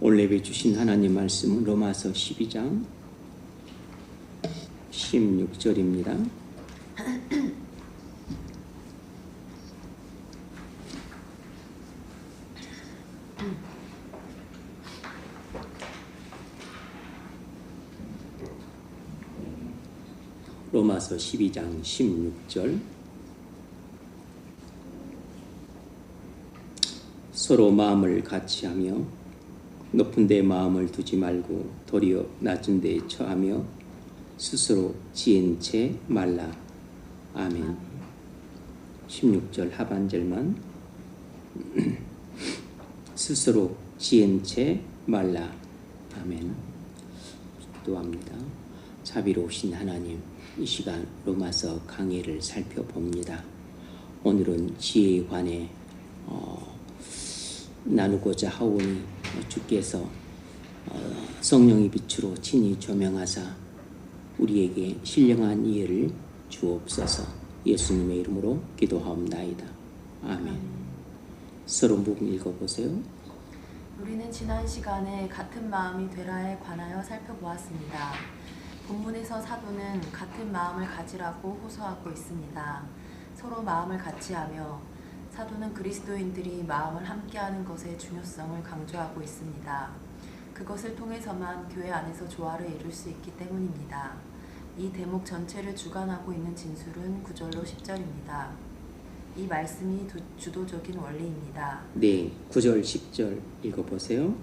오늘 예배 주신 하나님 말씀은 로마서 12장 16절입니다. 로마서 12장 16절. 서로 마음을 같이하며 높은 데 마음을 두지 말고 도리어 낮은 데에 처하며 스스로 지은 채 말라. 아멘. 16절 하반절만 스스로 지은 채 말라. 아멘. 기도합니다. 자비로우신 하나님, 이 시간 로마서 강해를 살펴봅니다. 오늘은 지혜에 관해 나누고자 하오니 주께서 성령의 빛으로 친히 조명하사 우리에게 신령한 이해를 주옵소서. 예수님의 이름으로 기도하옵나이다. 아멘. 서론 부분 읽어보세요. 우리는 지난 시간에 같은 마음이 되라에 관하여 살펴보았습니다. 본문에서 사도는 같은 마음을 가지라고 호소하고 있습니다. 서로 마음을 같이하며 사도는 그리스도인들이 마음을 함께하는 것의 중요성을 강조하고 있습니다. 그것을 통해서만 교회 안에서 조화를 이룰 수 있기 때문입니다. 이 대목 전체를 주관하고 있는 진술은 9절로 10절입니다. 이 말씀이 주도적인 원리입니다. 네, 9절 10절 읽어보세요.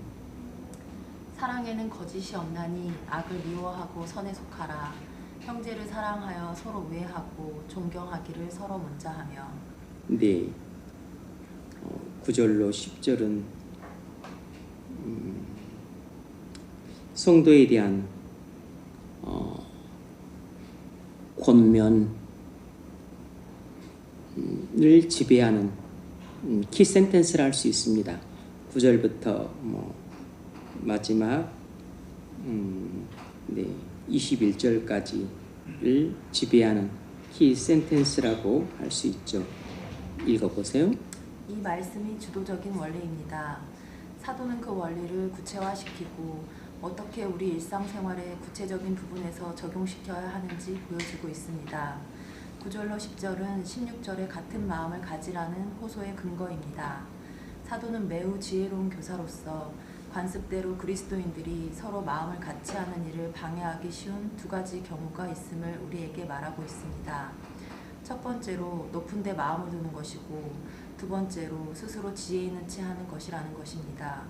사랑에는 거짓이 없나니 악을 미워하고 선에 속하라. 형제를 사랑하여 서로 우애하고 존경하기를 서로 먼저 하며. 네, 9절로 10절은 성도에 대한 권면을 지배하는 키 센텐스를 할 수 있습니다. 9절부터 마지막 21절까지를 지배하는 키 센텐스라고 할 수 있죠. 읽어보세요. 이 말씀이 주도적인 원리입니다. 사도는 그 원리를 구체화시키고 어떻게 우리 일상생활의 구체적인 부분에서 적용시켜야 하는지 보여주고 있습니다. 9절로 10절은 16절의 같은 마음을 가지라는 호소의 근거입니다. 사도는 매우 지혜로운 교사로서 관습대로 그리스도인들이 서로 마음을 같이 하는 일을 방해하기 쉬운 두 가지 경우가 있음을 우리에게 말하고 있습니다. 첫 번째로 높은 데 마음을 두는 것이고 두 번째로 스스로 지혜 있는 채 하는 것이라는 것입니다.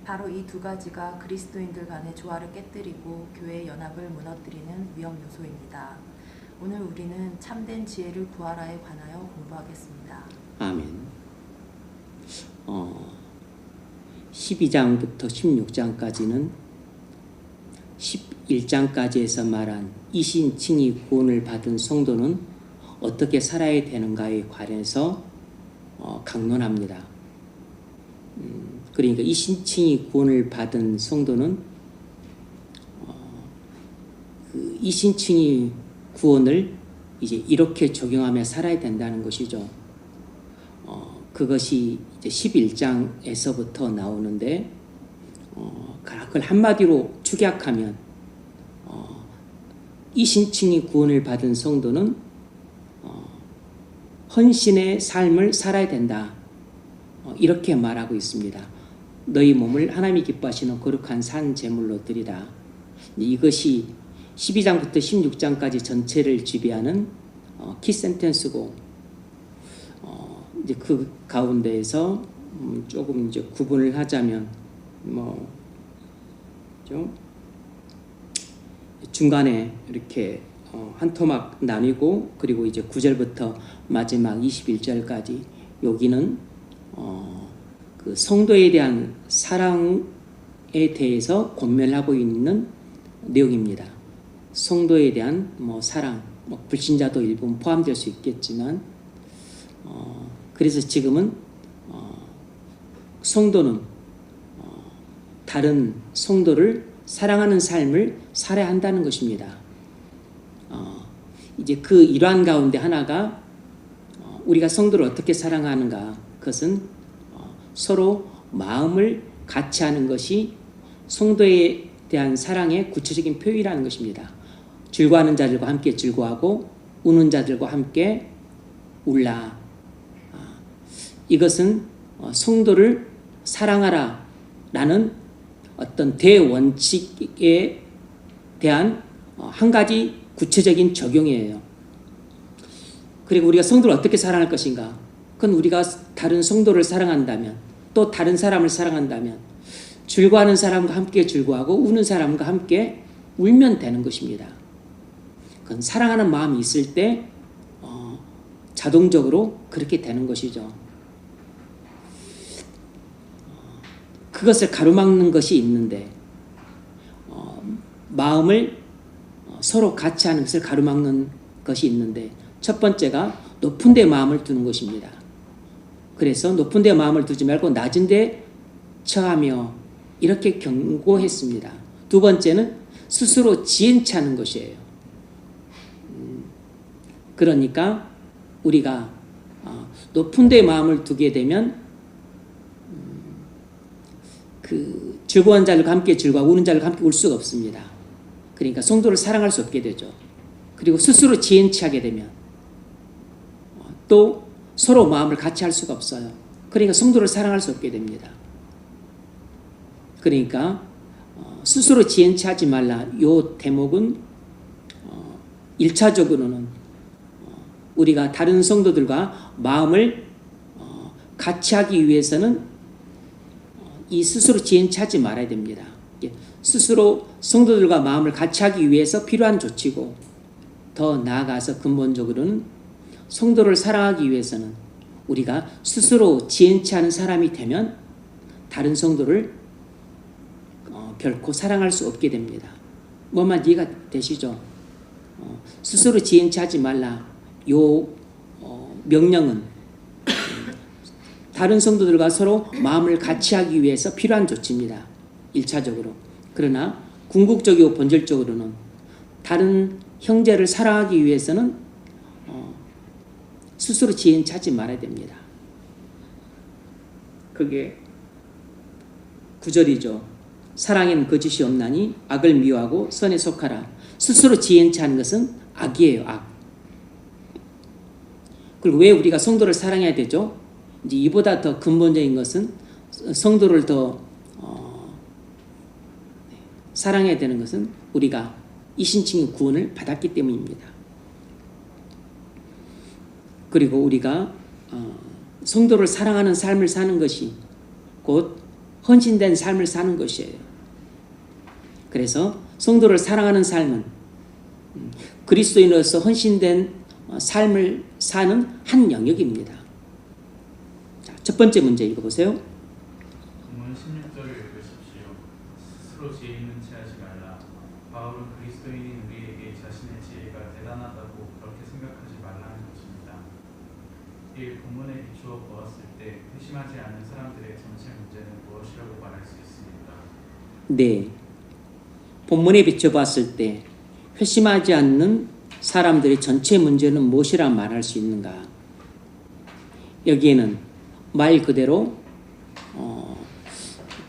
바로 이 두 가지가 그리스도인들 간의 조화를 깨뜨리고 교회의 연합을 무너뜨리는 위험 요소입니다. 오늘 우리는 참된 지혜를 구하라에 관하여 공부하겠습니다. 아멘. 12장부터 16장까지는 11장까지에서 말한 이신칭의 구원을 받은 성도는 어떻게 살아야 되는가에 관해서 강론합니다. 그러니까 이신칭의 구원을 받은 성도는 그 이신칭의 구원을 이제 이렇게 적용하며 살아야 된다는 것이죠. 그것이 이제 11장에서부터 나오는데 그걸 한마디로 축약하면 이신칭의 구원을 받은 성도는 헌신의 삶을 살아야 된다. 이렇게 말하고 있습니다. 너희 몸을 하나님이 기뻐하시는 거룩한 산 제물로 드리라. 이것이 12장부터 16장까지 전체를 지배하는 키 센텐스고, 이제 그 가운데에서 조금 이제 구분을 하자면 좀 중간에 이렇게 한 토막 나뉘고, 그리고 이제 9절부터 마지막 21절까지 여기는 그 성도에 대한 사랑에 대해서 권면하고 있는 내용입니다. 성도에 대한 사랑, 불신자도 일부 포함될 수 있겠지만, 그래서 지금은 성도는 다른 성도를 사랑하는 삶을 살아야 한다는 것입니다. 이제 그 일환 가운데 하나가 우리가 성도를 어떻게 사랑하는가, 그것은 서로 마음을 같이 하는 것이 성도에 대한 사랑의 구체적인 표현이라는 것입니다. 즐거워하는 자들과 함께 즐거워하고 우는 자들과 함께 울라. 이것은 성도를 사랑하라 라는 어떤 대원칙에 대한 한 가지 구체적인 적용이에요. 그리고 우리가 성도를 어떻게 사랑할 것인가? 그건 우리가 다른 성도를 사랑한다면, 또 다른 사람을 사랑한다면 즐거워하는 사람과 함께 즐거워하고 우는 사람과 함께 울면 되는 것입니다. 그건 사랑하는 마음이 있을 때 자동적으로 그렇게 되는 것이죠. 그것을 가로막는 것이 있는데 마음을 서로 같이 하는 것을 가로막는 것이 있는데 첫 번째가 높은 데 마음을 두는 것입니다. 그래서 높은 데 마음을 두지 말고 낮은 데 처하며 이렇게 경고했습니다. 두 번째는 스스로 지혜치 하는 것이에요. 그러니까 우리가 높은 데 마음을 두게 되면 그 즐거운 자들과 함께 즐거워하고 우는 자들과 함께 울 수가 없습니다. 그러니까 성도를 사랑할 수 없게 되죠. 그리고 스스로 지혜치 하게 되면 또 서로 마음을 같이 할 수가 없어요. 그러니까 성도를 사랑할 수 없게 됩니다. 그러니까 스스로 지혜치 하지 말라. 이 대목은 1차적으로는 우리가 다른 성도들과 마음을 같이 하기 위해서는 이 스스로 지혜치 하지 말아야 됩니다. 스스로 성도들과 마음을 같이 하기 위해서 필요한 조치고 더 나아가서 근본적으로는 성도를 사랑하기 위해서는 우리가 스스로 지혜치 하는 사람이 되면 다른 성도를 결코 사랑할 수 없게 됩니다. 뭐만 이해가 되시죠? 스스로 지혜치 하지 말라. 요 명령은 다른 성도들과 서로 마음을 같이 하기 위해서 필요한 조치입니다. 1차적으로. 그러나 궁극적이고 본질적으로는 다른 형제를 사랑하기 위해서는 스스로 지혜치 하지 말아야 됩니다. 그게 9절이죠. 사랑에는 거짓이 없나니 악을 미워하고 선에 속하라. 스스로 지혜치 하는 것은 악이에요. 악. 그리고 왜 우리가 성도를 사랑해야 되죠? 이제 이보다 더 근본적인 것은 성도를 더 사랑해야 되는 것은 우리가 이신칭의 구원을 받았기 때문입니다. 그리고 우리가 성도를 사랑하는 삶을 사는 것이 곧 헌신된 삶을 사는 것이에요. 그래서 성도를 사랑하는 삶은 그리스도인으로서 헌신된 삶을 사는 한 영역입니다. 자, 첫 번째 문제 읽어보세요. 본문 16절을 읽으십시오. 스스로 지혜 있는 체 하지 말라. 바울은 그리스도인인 우리에게 자신의 지혜가 대단하다고 그렇게 생각하지 말라는 것입니다. 이 본문에 비추어 보았을 때 회심하지 않는 사람들의 전체 문제는 무엇이라고 말할 수 있습니까? 네, 본문에 비춰봤을 때 회심하지 않는 사람들의 전체 문제는 무엇이라 말할 수 있는가? 여기에는 말 그대로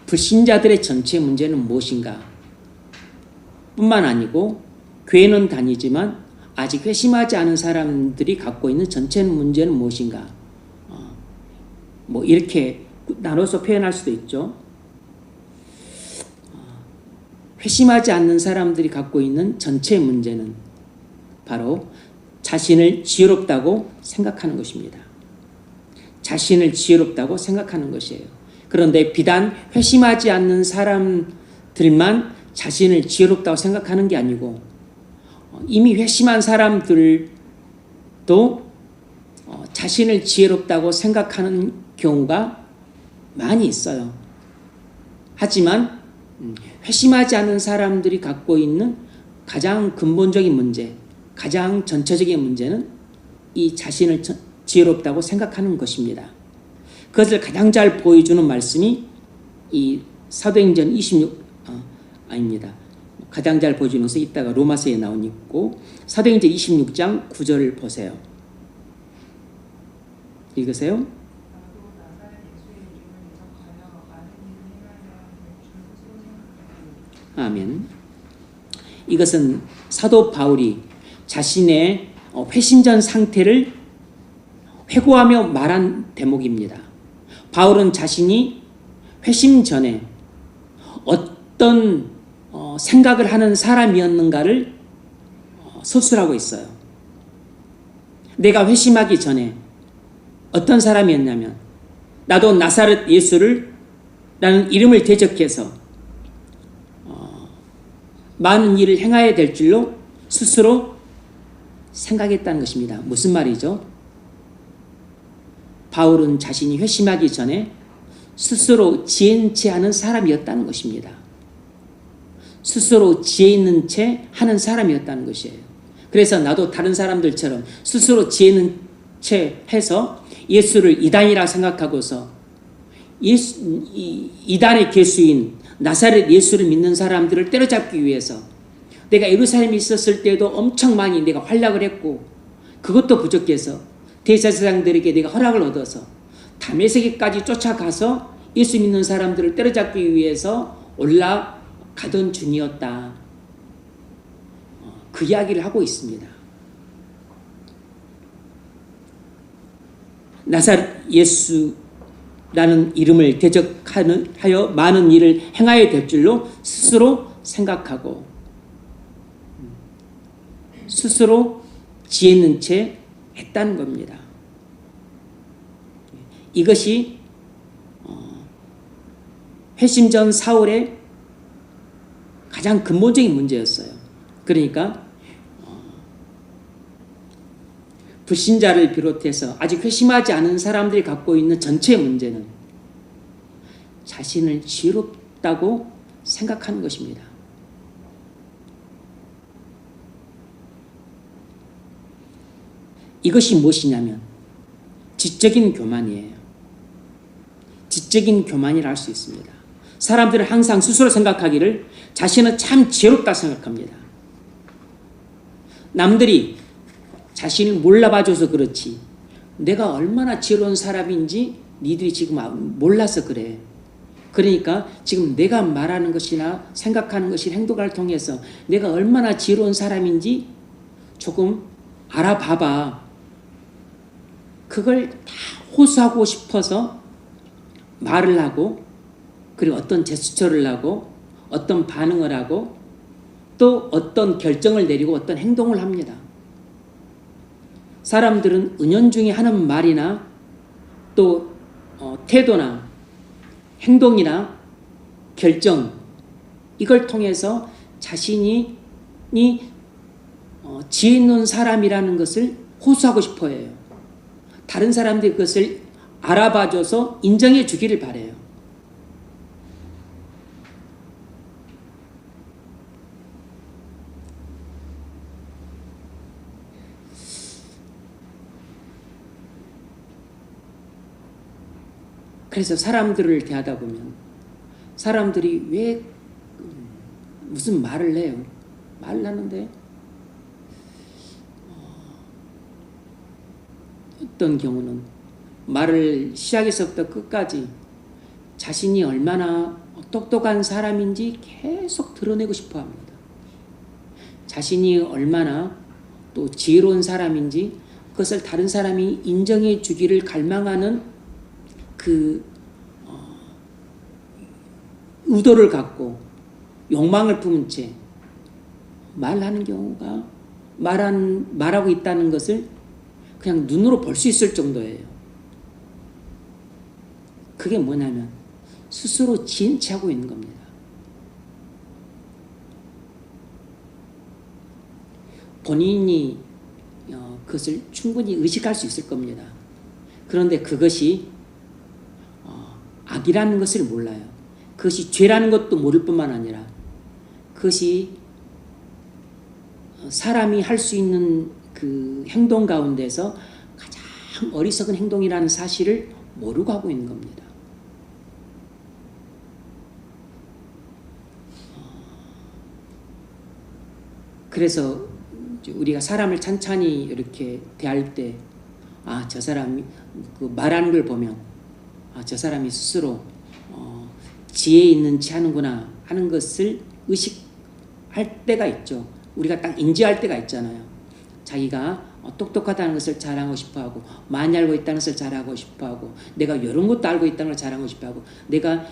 불신자들의 전체 문제는 무엇인가? 뿐만 아니고 교회는 다니지만 아직 회심하지 않은 사람들이 갖고 있는 전체 문제는 무엇인가? 뭐 이렇게 나눠서 표현할 수도 있죠. 회심하지 않는 사람들이 갖고 있는 전체 문제는 바로 자신을 지혜롭다고 생각하는 것입니다. 자신을 지혜롭다고 생각하는 것이에요. 그런데 비단 회심하지 않는 사람들만 자신을 지혜롭다고 생각하는 게 아니고 이미 회심한 사람들도 자신을 지혜롭다고 생각하는 경우가 많이 있어요. 하지만 회심하지 않은 사람들이 갖고 있는 가장 근본적인 문제, 가장 전체적인 문제는 이 자신을 지혜롭다고 생각하는 것입니다. 그것을 가장 잘 보여주는 말씀이 이 사도행전 26 아닙니다. 가장 잘 보여주는 것은 이따가 로마서에 나오고 사도행전 26장 9절을 보세요. 읽으세요. 아멘. 이것은 사도 바울이 자신의 회심전 상태를 회고하며 말한 대목입니다. 바울은 자신이 회심 전에 어떤 생각을 하는 사람이었는가를 서술하고 있어요. 내가 회심하기 전에 어떤 사람이었냐면 나도 나사렛 예수를 라는 이름을 대적해서 많은 일을 행하여야 될 줄로 스스로 생각했다는 것입니다. 무슨 말이죠? 바울은 자신이 회심하기 전에 스스로 지혜 있는 채 하는 사람이었다는 것입니다. 스스로 지혜 있는 채 하는 사람이었다는 것이에요. 그래서 나도 다른 사람들처럼 스스로 지혜 있는 채 해서 예수를 이단이라 생각하고서 이단의 괴수인 나사렛 예수를 믿는 사람들을 때려잡기 위해서 내가 예루살렘에 있었을 때도 엄청 많이 내가 활약을 했고 그것도 부족해서 대제사장들에게 내가 허락을 얻어서 다메섹까지 쫓아가서 예수 믿는 사람들을 때려잡기 위해서 올라가던 중이었다. 그 이야기를 하고 있습니다. 나사렛 예수라는 이름을 대적하여 많은 일을 행하여야 될 줄로 스스로 생각하고 스스로 지혜 있는 채 했다는 겁니다. 이것이 회심 전 사울의 가장 근본적인 문제였어요. 그러니까 불신자를 비롯해서 아직 회심하지 않은 사람들이 갖고 있는 전체의 문제는 자신을 지혜롭다고 생각하는 것입니다. 이것이 무엇이냐면 지적인 교만이에요. 지적인 교만이라 할 수 있습니다. 사람들은 항상 스스로 생각하기를 자신은 참 지혜롭다 생각합니다. 남들이 자신을 몰라봐줘서 그렇지 내가 얼마나 지혜로운 사람인지 니들이 지금 몰라서 그래. 그러니까 지금 내가 말하는 것이나 생각하는 것이나 행동을 통해서 내가 얼마나 지혜로운 사람인지 조금 알아봐봐. 그걸 다 호소하고 싶어서 말을 하고 그리고 어떤 제스처를 하고 어떤 반응을 하고 또 어떤 결정을 내리고 어떤 행동을 합니다. 사람들은 은연중에 하는 말이나 또 태도나 행동이나 결정 이걸 통해서 자신이 지혜 있는 사람이라는 것을 호소하고 싶어 해요. 다른 사람들이 그것을 알아봐줘서 인정해 주기를 바라요. 그래서 사람들을 대하다 보면 사람들이 왜 무슨 말을 해요? 말을 하는데 어떤 경우는 말을 시작에서부터 끝까지 자신이 얼마나 똑똑한 사람인지 계속 드러내고 싶어 합니다. 자신이 얼마나 또 지혜로운 사람인지 그것을 다른 사람이 인정해 주기를 갈망하는 그 의도를 갖고 욕망을 품은 채 말하는 경우가 말하고 있다는 것을 그냥 눈으로 볼 수 있을 정도예요. 그게 뭐냐면 스스로 지혜치하고 있는 겁니다. 본인이 그것을 충분히 의식할 수 있을 겁니다. 그런데 그것이 악이라는 것을 몰라요. 그것이 죄라는 것도 모를 뿐만 아니라 그것이 사람이 할 수 있는 그 행동 가운데서 가장 어리석은 행동이라는 사실을 모르고 하고 있는 겁니다. 그래서 우리가 사람을 찬찬히 이렇게 대할 때 저 사람이 그 말하는 걸 보면 저 사람이 스스로 지혜 있는 채 하는구나 하는 것을 의식할 때가 있죠. 우리가 딱 인지할 때가 있잖아요. 자기가 똑똑하다는 것을 자랑하고 싶어하고, 많이 알고 있다는 것을 자랑하고 싶어하고, 내가 이런 것도 알고 있다는 걸 자랑하고 싶어하고, 내가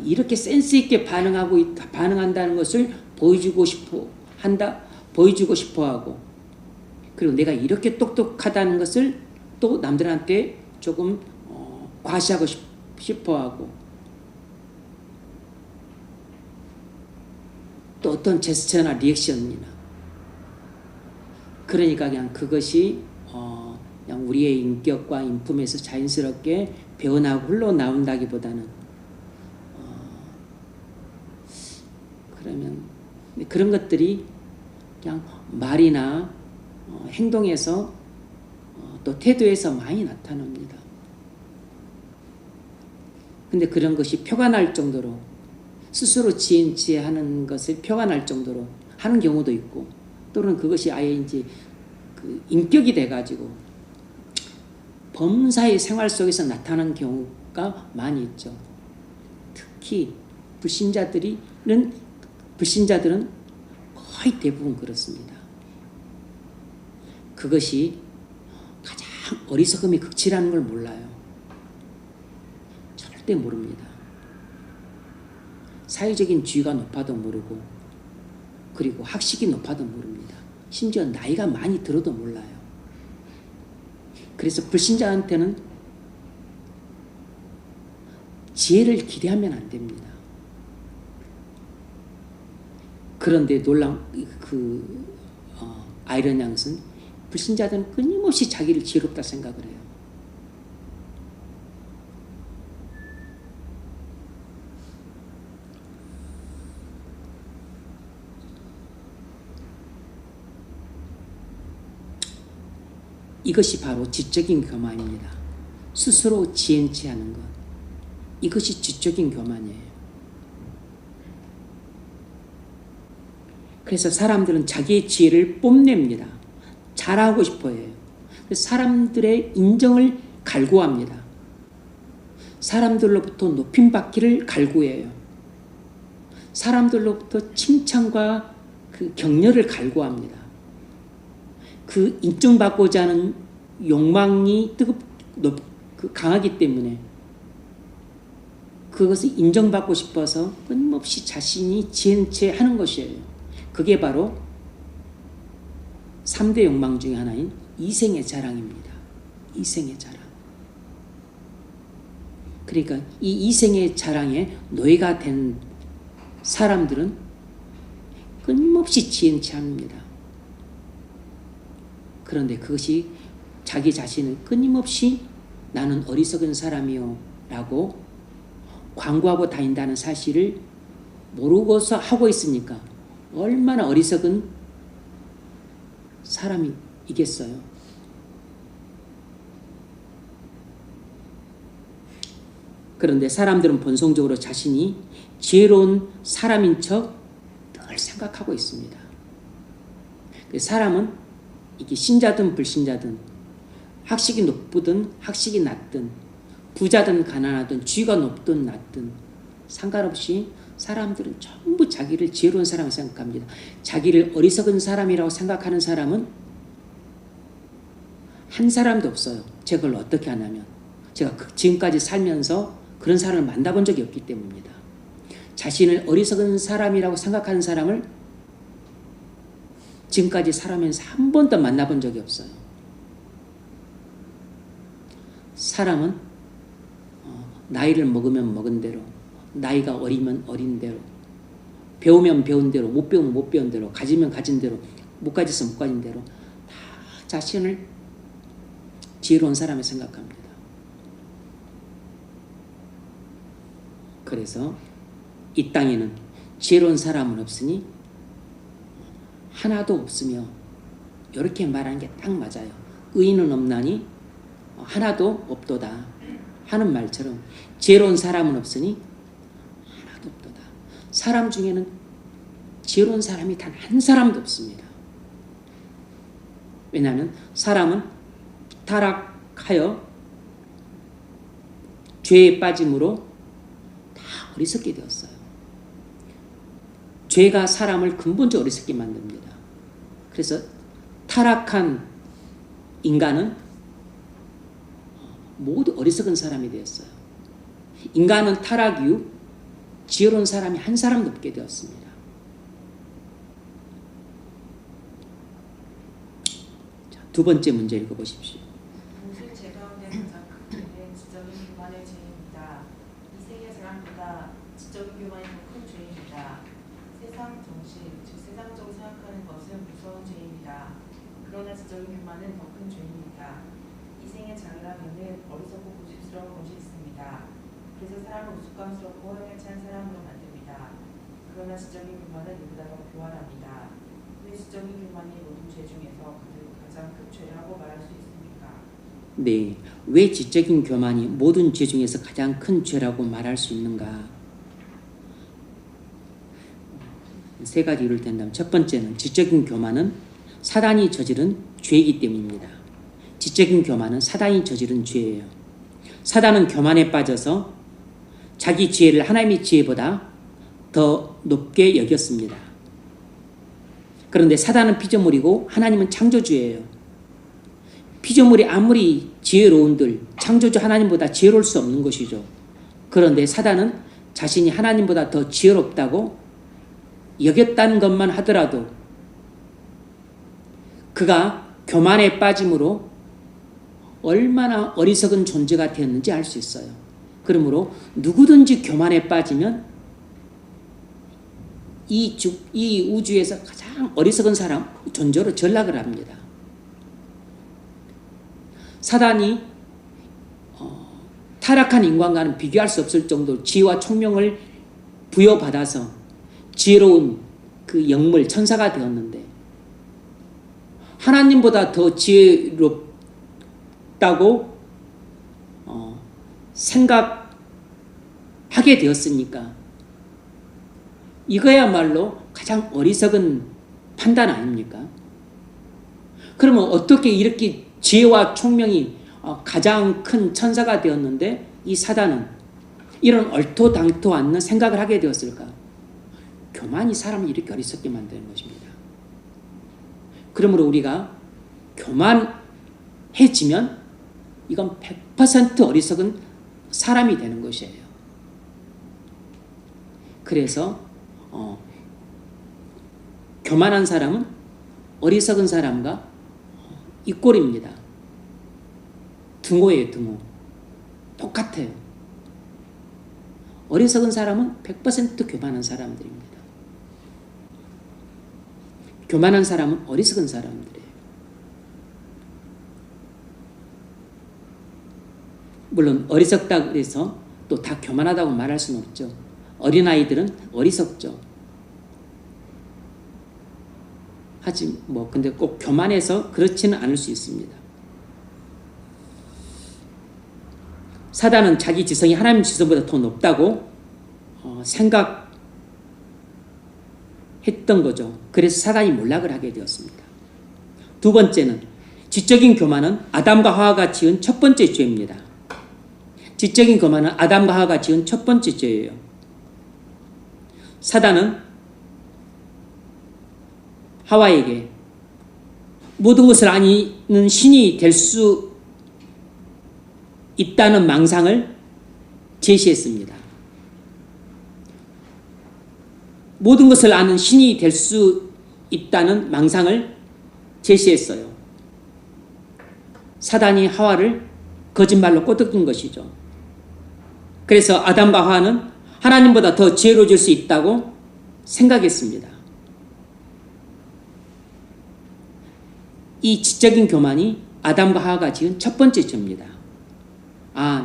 이렇게 센스 있게 반응한다는 것을 보여주고 싶어하고, 그리고 내가 이렇게 똑똑하다는 것을 또 남들한테 조금 과시하고 싶어하고, 또 어떤 제스처나 리액션이나, 그러니까 그냥 그것이 그냥 우리의 인격과 인품에서 자연스럽게 배어나고 흘러나온다기보다는 그러면 그런 것들이 그냥 말이나 행동에서 또 태도에서 많이 나타납니다. 근데 그런 것이 표가 날 정도로, 스스로 지혜하는 것을 표가 날 정도로 하는 경우도 있고, 또는 그것이 아예 이제 그 인격이 돼가지고 범사의 생활 속에서 나타나는 경우가 많이 있죠. 특히 불신자들은 거의 대부분 그렇습니다. 그것이 가장 어리석음이 극치라는 걸 몰라요. 절대 모릅니다. 사회적인 지위가 높아도 모르고, 그리고 학식이 높아도 모릅니다. 심지어 나이가 많이 들어도 몰라요. 그래서 불신자한테는 지혜를 기대하면 안 됩니다. 그런데 놀라운 아이러니한 것은 불신자들은 끊임없이 자기를 지혜롭다 생각을 해요. 이것이 바로 지적인 교만입니다. 스스로 지혜치하는 것. 이것이 지적인 교만이에요. 그래서 사람들은 자기의 지혜를 뽐냅니다. 잘하고 싶어 해요. 사람들의 인정을 갈구합니다. 사람들로부터 높임받기를 갈구해요. 사람들로부터 칭찬과 그 격려를 갈구합니다. 그 인정받고자 하는 욕망이 강하기 때문에 그것을 인정받고 싶어서 끊임없이 자신이 지은 채 하는 것이에요. 그게 바로 3대 욕망 중에 하나인 이생의 자랑입니다. 이생의 자랑. 그러니까 이 이생의 자랑에 노예가 된 사람들은 끊임없이 지은 채 합니다. 그런데 그것이 자기 자신을 끊임없이 나는 어리석은 사람이요 라고 광고하고 다닌다는 사실을 모르고서 하고 있으니까 얼마나 어리석은 사람이겠어요. 그런데 사람들은 본성적으로 자신이 지혜로운 사람인 척 늘 생각하고 있습니다. 사람은 이게 신자든 불신자든, 학식이 높든 학식이 낮든, 부자든 가난하든, 지위가 높든 낮든 상관없이 사람들은 전부 자기를 지혜로운 사람이라고 생각합니다. 자기를 어리석은 사람이라고 생각하는 사람은 한 사람도 없어요. 제가 그걸 어떻게 하냐면 제가 지금까지 살면서 그런 사람을 만나본 적이 없기 때문입니다. 자신을 어리석은 사람이라고 생각하는 사람을 지금까지 살아면서 한 번도 만나본 적이 없어요. 사람은 나이를 먹으면 먹은 대로, 나이가 어리면 어린 대로, 배우면 배운 대로, 못 배우면 못 배운 대로, 가지면 가진 대로, 못 가졌으면 못 가진 대로 다 자신을 지혜로운 사람을 생각합니다. 그래서 이 땅에는 지혜로운 사람은 없으니 하나도 없으며, 이렇게 말하는 게 딱 맞아요. 의인은 없나니 하나도 없도다 하는 말처럼 지혜로운 사람은 없으니 하나도 없도다. 사람 중에는 지혜로운 사람이 단 한 사람도 없습니다. 왜냐하면 사람은 타락하여 죄에 빠짐으로 다 어리석게 되었어요. 죄가 사람을 근본적으로 어리석게 만듭니다. 그래서 타락한 인간은 모두 어리석은 사람이 되었어요. 인간은 타락 이후 지혜로운 사람이 한 사람도 없게 되었습니다. 자, 두 번째 문제 읽어보십시오. 무술 죄 가운데 가장 큰 죄는 지적인 교만의 죄입니다. 이생의 사람보다 지적인 교만이 더 큰 죄입니다. 세상 정신, 즉 세상적으로 생각하는 것은 무서운 죄입니다. 그러나 지적인 교만은 더 큰 죄입니다. 이생의 자유라면은 어리석고 고집스러운 것이 있습니다. 그래서 사람을 우스꽝스럽고 허영에 찬 사람으로 만듭니다. 그러나 지적인 교만은 이보다 더 교활합니다. 왜 지적인 교만이 모든 죄 중에서 가장 큰 죄라고 말할 수 있습니까? 네, 왜 지적인 교만이 모든 죄 중에서 가장 큰 죄라고 말할 수 있는가? 세 가지 이유를 댄다면, 첫 번째는 지적인 교만은 사단이 저지른 죄이기 때문입니다. 지적인 교만은 사단이 저지른 죄예요. 사단은 교만에 빠져서 자기 지혜를 하나님의 지혜보다 더 높게 여겼습니다. 그런데 사단은 피조물이고 하나님은 창조주예요. 피조물이 아무리 지혜로운들 창조주 하나님보다 지혜로울 수 없는 것이죠. 그런데 사단은 자신이 하나님보다 더 지혜롭다고 여겼다는 것만 하더라도 그가 교만에 빠짐으로 얼마나 어리석은 존재가 되었는지 알 수 있어요. 그러므로 누구든지 교만에 빠지면 이 우주에서 가장 어리석은 사람, 존재로 전락을 합니다. 사단이 타락한 인간과는 비교할 수 없을 정도로 지혜와 총명을 부여받아서 지혜로운 그 영물, 천사가 되었는데 하나님보다 더 지혜롭다고 생각하게 되었으니까 이거야말로 가장 어리석은 판단 아닙니까? 그러면 어떻게 이렇게 지혜와 총명이 가장 큰 천사가 되었는데 이 사단은 이런 얼토당토 않는 생각을 하게 되었을까? 교만이 사람을 이렇게 어리석게 만드는 것입니다. 그러므로 우리가 교만해지면 이건 100% 어리석은 사람이 되는 것이에요. 그래서 교만한 사람은 어리석은 사람과 이 꼴입니다. 등호예요, 등호. 똑같아요. 어리석은 사람은 100% 교만한 사람들입니다. 교만한 사람은 어리석은 사람들이에요. 물론 어리석다고 해서 또 다 교만하다고 말할 수는 없죠. 어린아이들은 어리석죠. 근데 꼭 교만해서 그렇지는 않을 수 있습니다. 사단은 자기 지성이 하나님 지성보다 더 높다고 생각했던 거죠. 그래서 사단이 몰락을 하게 되었습니다. 두 번째는 지적인 교만은 아담과 하와가 지은 첫 번째 죄입니다. 지적인 교만은 아담과 하와가 지은 첫 번째 죄예요. 사단은 하와에게 모든 것을 아는 신이 될 수 있다는 망상을 제시했습니다. 모든 것을 아는 신이 될 수 있다는 망상을 제시했어요. 사단이 하와를 거짓말로 꼬드긴 것이죠. 그래서 아담과 하와는 하나님보다 더 지혜로워질 수 있다고 생각했습니다. 이 지적인 교만이 아담과 하와가 지은 첫 번째 죄입니다.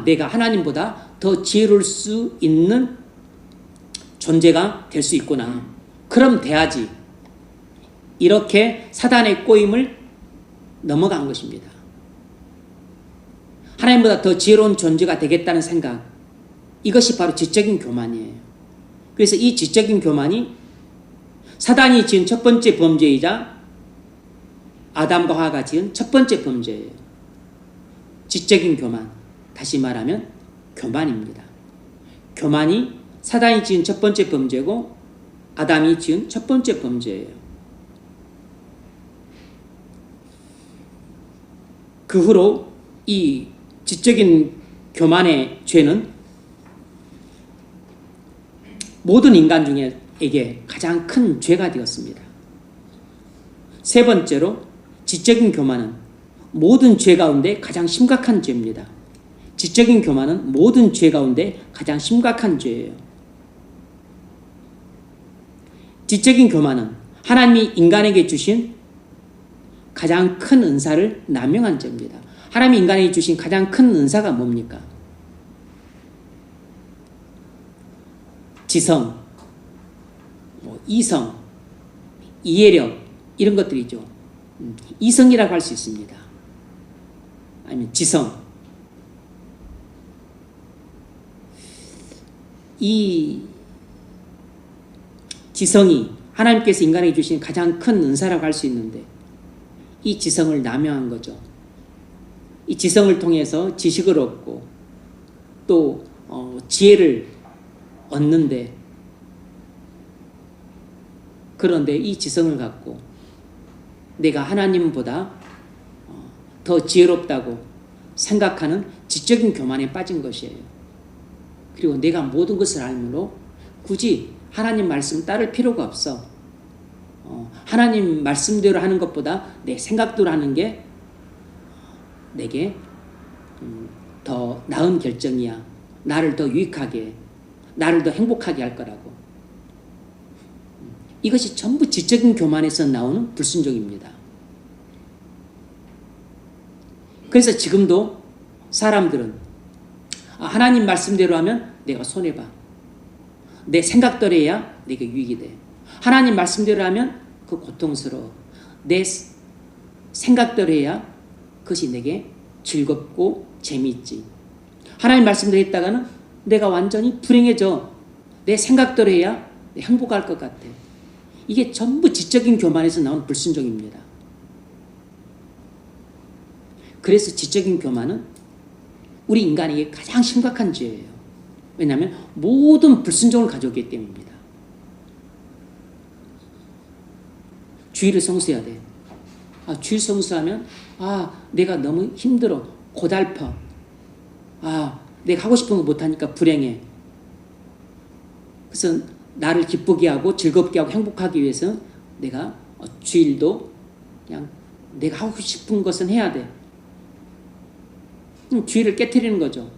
내가 하나님보다 더 지혜로울 수 있는 존재가 될 수 있구나. 그럼 돼야지. 이렇게 사단의 꼬임을 넘어간 것입니다. 하나님보다 더 지혜로운 존재가 되겠다는 생각, 이것이 바로 지적인 교만이에요. 그래서 이 지적인 교만이 사단이 지은 첫 번째 범죄이자 아담과 하와가 지은 첫 번째 범죄예요. 지적인 교만, 다시 말하면 교만입니다. 교만이 사단이 지은 첫 번째 범죄고 아담이 지은 첫 번째 범죄예요. 그 후로 이 지적인 교만의 죄는 모든 인간 중에게 가장 큰 죄가 되었습니다. 세 번째로 지적인 교만은 모든 죄 가운데 가장 심각한 죄입니다. 지적인 교만은 모든 죄 가운데 가장 심각한 죄예요. 지적인 교만은 하나님이 인간에게 주신 가장 큰 은사를 남용한 죄입니다. 하나님이 인간에게 주신 가장 큰 은사가 뭡니까? 지성, 이성, 이해력 이런 것들이죠. 이성이라고 할 수 있습니다. 아니면 지성. 이 지성이 하나님께서 인간에게 주신 가장 큰 은사라고 할 수 있는데 이 지성을 남용한 거죠. 이 지성을 통해서 지식을 얻고 또 지혜를 얻는데, 그런데 이 지성을 갖고 내가 하나님보다 더 지혜롭다고 생각하는 지적인 교만에 빠진 것이에요. 그리고 내가 모든 것을 알므로 굳이 하나님 말씀 따를 필요가 없어. 하나님 말씀대로 하는 것보다 내 생각대로 하는 게 내게 더 나은 결정이야. 나를 더 유익하게, 나를 더 행복하게 할 거라고. 이것이 전부 지적인 교만에서 나오는 불순종입니다. 그래서 지금도 사람들은 하나님 말씀대로 하면 내가 손해봐. 내 생각대로 해야 내게 유익이 돼. 하나님 말씀대로 하면 그 고통스러워. 내 생각대로 해야 그것이 내게 즐겁고 재미있지. 하나님 말씀대로 했다가는 내가 완전히 불행해져. 내 생각대로 해야 행복할 것 같아. 이게 전부 지적인 교만에서 나온 불순종입니다. 그래서 지적인 교만은 우리 인간에게 가장 심각한 죄예요. 왜냐하면 모든 불순종을 가져오기 때문입니다. 주의를 성수해야 돼. 주의 성수하면 내가 너무 힘들어, 고달퍼. 내가 하고 싶은 거 못하니까 불행해. 그래서 나를 기쁘게 하고 즐겁게 하고 행복하기 위해서 내가 주일도 그냥 내가 하고 싶은 것은 해야 돼. 주의를 깨트리는 거죠.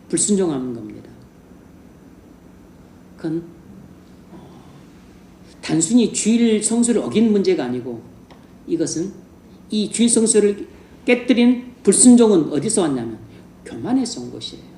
불순종하는 겁니다. 그건 단순히 주일 성수를 어긴 문제가 아니고, 이것은 이 주일 성수를 깨뜨린 불순종은 어디서 왔냐면 교만에서 온 것이에요.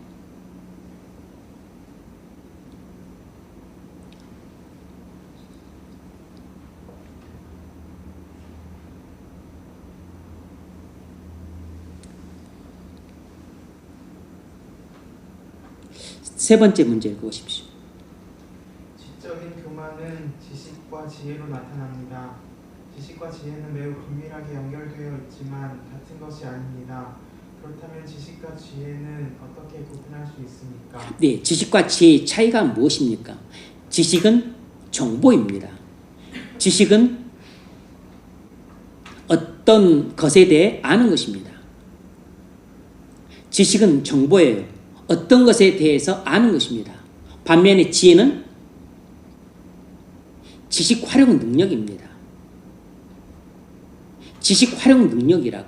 세 번째 문제 읽어보십시오. 지적인 교만은 지식과 지혜로 나타납니다. 지식과 지혜는 매우 긴밀하게 연결되어 있지만 같은 것이 아닙니다. 그렇다면 지식과 지혜는 어떻게 구분할 수 있습니까? 네, 지식과 지혜의 차이가 무엇입니까? 지식은 정보입니다. 지식은 어떤 것에 대해 아는 것입니다. 지식은 정보예요. 어떤 것에 대해서 아는 것입니다. 반면에 지혜는 지식 활용 능력입니다. 지식 활용 능력이라고.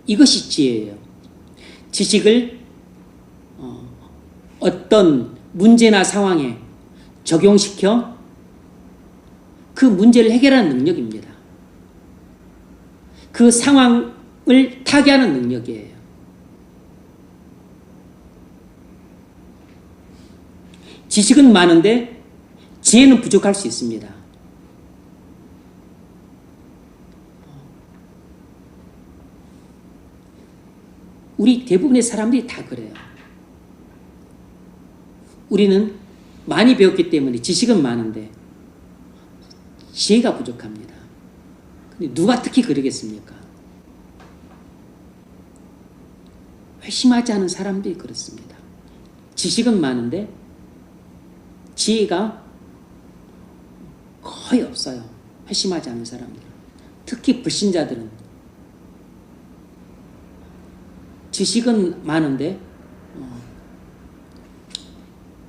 이것이 지혜예요. 지식을 어떤 문제나 상황에 적용시켜 그 문제를 해결하는 능력입니다. 그 상황을 타개하는 능력이에요. 지식은 많은데 지혜는 부족할 수 있습니다. 우리 대부분의 사람들이 다 그래요. 우리는 많이 배웠기 때문에 지식은 많은데 지혜가 부족합니다. 근데 누가 특히 그러겠습니까? 회심하지 않은 사람들이 그렇습니다. 지식은 많은데 지혜가 거의 없어요. 회심하지 않은 사람들. 특히 불신자들은 지식은 많은데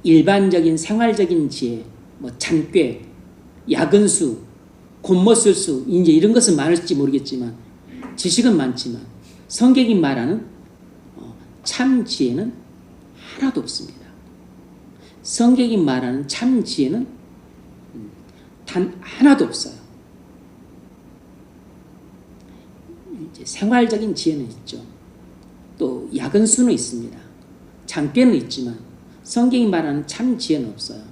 일반적인 생활적인 지혜, 뭐 잔꾀, 야근수, 곤못술수 이제 이런 것은 많을지 모르겠지만 지식은 많지만 성경이 말하는 참 지혜는 하나도 없습니다. 성경이 말하는 참 지혜는 단 하나도 없어요. 이제 생활적인 지혜는 있죠. 또 야근수는 있습니다. 잔꾀는 있지만 성경이 말하는 참 지혜는 없어요.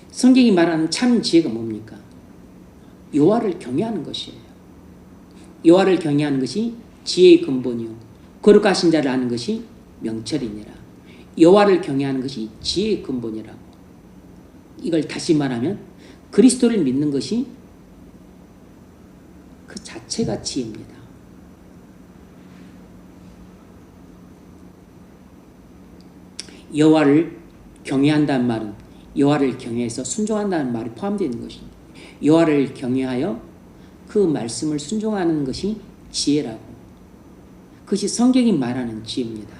성경이 말하는 참 지혜가 뭡니까? 여호와를 경외하는 것이에요. 여호와를 경외하는 것이 지혜의 근본이요 거룩하신 자를 아는 것이 명철이니라. 여호와를 경외하는 것이 지혜의 근본이라고. 이걸 다시 말하면 그리스도를 믿는 것이 그 자체가 지혜입니다. 여호와를 경외한다는 말은 여호와를 경외해서 순종한다는 말이 포함되어 있는 것입니다. 여호와를 경외하여 그 말씀을 순종하는 것이 지혜라고. 그것이 성경이 말하는 지혜입니다.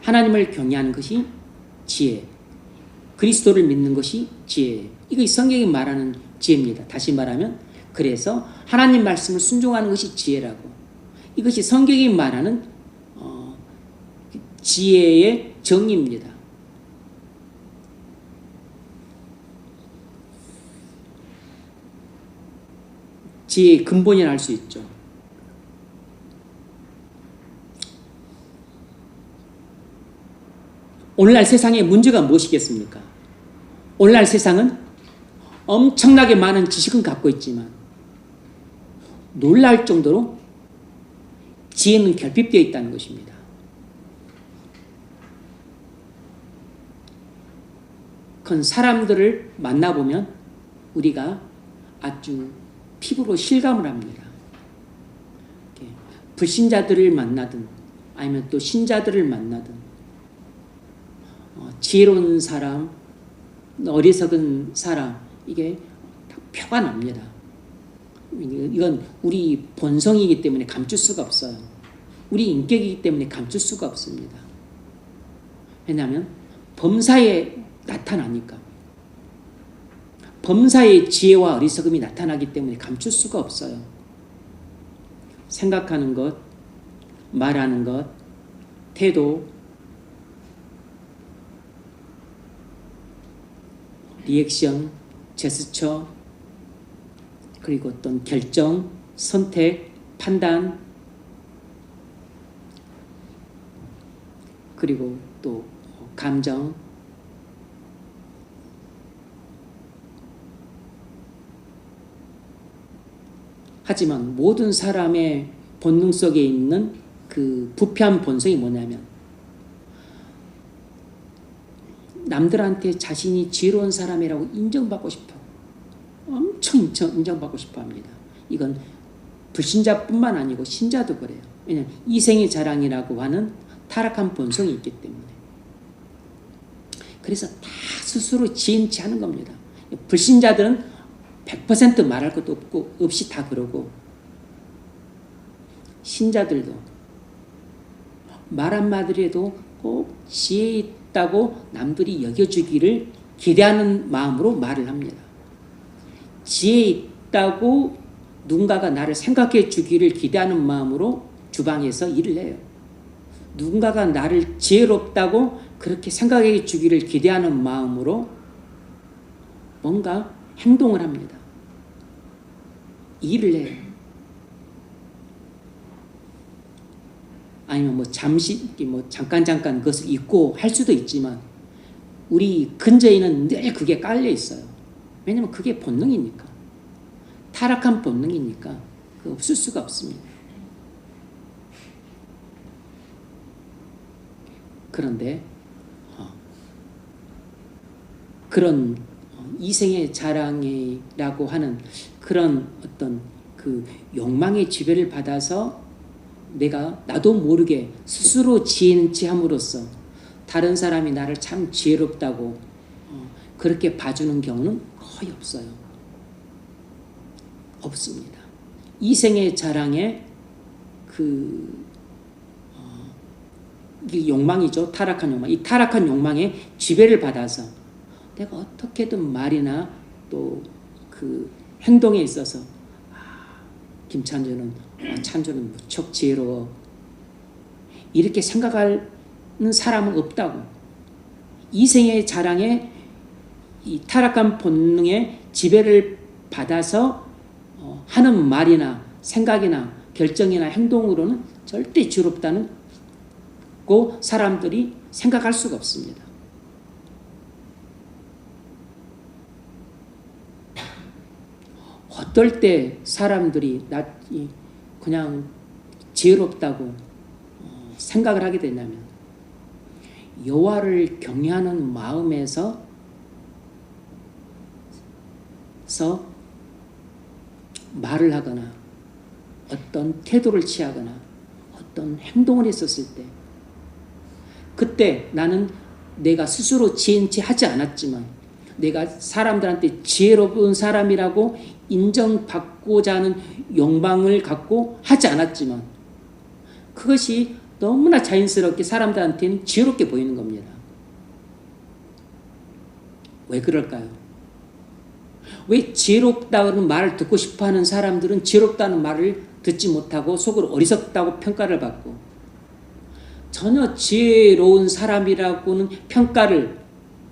하나님을 경외하는 것이 지혜, 그리스도를 믿는 것이 지혜예요. 이것이 성경이 말하는 지혜입니다. 다시 말하면 그래서 하나님 말씀을 순종하는 것이 지혜라고. 이것이 성경이 말하는 지혜의 정의입니다. 지혜의 근본이라 할 수 있죠. 오늘날 세상의 문제가 무엇이겠습니까? 오늘날 세상은 엄청나게 많은 지식은 갖고 있지만 놀랄 정도로 지혜는 결핍되어 있다는 것입니다. 그건 사람들을 만나보면 우리가 아주 피부로 실감을 합니다. 불신자들을 만나든 아니면 또 신자들을 만나든 지혜로운 사람, 어리석은 사람 이게 다 표가 납니다. 이건 우리 본성이기 때문에 감출 수가 없어요. 우리 인격이기 때문에 감출 수가 없습니다. 왜냐하면 범사에 나타나니까. 범사의 지혜와 어리석음이 나타나기 때문에 감출 수가 없어요. 생각하는 것, 말하는 것, 태도, 리액션, 제스처, 그리고 어떤 결정, 선택, 판단, 그리고 또 감정, 하지만 모든 사람의 본능 속에 있는 그 부패한 본성이 뭐냐면 남들한테 자신이 지혜로운 사람이라고 인정받고 싶어. 엄청 인정받고 싶어 합니다. 이건 불신자뿐만 아니고 신자도 그래요. 왜냐하면 이생의 자랑이라고 하는 타락한 본성이 있기 때문에. 그래서 다 스스로 지혜치 하는 겁니다. 불신자들은 100% 말할 것도 없이 다 그러고 신자들도 말 한마디라도 꼭 지혜 있다고 남들이 여겨주기를 기대하는 마음으로 말을 합니다. 지혜 있다고 누군가가 나를 생각해 주기를 기대하는 마음으로 주방에서 일을 해요. 누군가가 나를 지혜롭다고 그렇게 생각해 주기를 기대하는 마음으로 뭔가 행동을 합니다. 일을 해요. 아니면 뭐 잠시 잠깐 그것을 잊고 할 수도 있지만 우리 근저에는 늘 그게 깔려 있어요. 왜냐면 그게 본능이니까. 타락한 본능이니까 그 없을 수가 없습니다. 그런데 그런 이생의 자랑이라고 하는 그런 어떤 그 욕망의 지배를 받아서 나도 모르게 스스로 지혜치 함으로써 다른 사람이 나를 참 지혜롭다고 그렇게 봐주는 경우는 거의 없어요. 없습니다. 이생의 자랑에 이 욕망이죠. 타락한 욕망. 이 타락한 욕망에 지배를 받아서 내가 어떻게든 말이나 또 그 행동에 있어서 김찬조는 찬조는 무척 지혜로워 이렇게 생각하는 사람은 없다고. 이생의 자랑에 이 타락한 본능에 지배를 받아서 하는 말이나 생각이나 결정이나 행동으로는 절대 지혜롭다는 고 사람들이 생각할 수가 없습니다. 어떨 때 사람들이 그냥 지혜롭다고 생각을 하게 되냐면 여호와를 경외하는 마음에서 말을 하거나 어떤 태도를 취하거나 어떤 행동을 했었을 때 그때 나는 내가 스스로 지혜인 체 하지 않았지만 내가 사람들한테 지혜로운 사람이라고 인정받고자 하는 욕망을 갖고 하지 않았지만 그것이 너무나 자연스럽게 사람들한테는 지혜롭게 보이는 겁니다. 왜 그럴까요? 왜 지혜롭다는 말을 듣고 싶어하는 사람들은 지혜롭다는 말을 듣지 못하고 속으로 어리석다고 평가를 받고 전혀 지혜로운 사람이라고는 평가를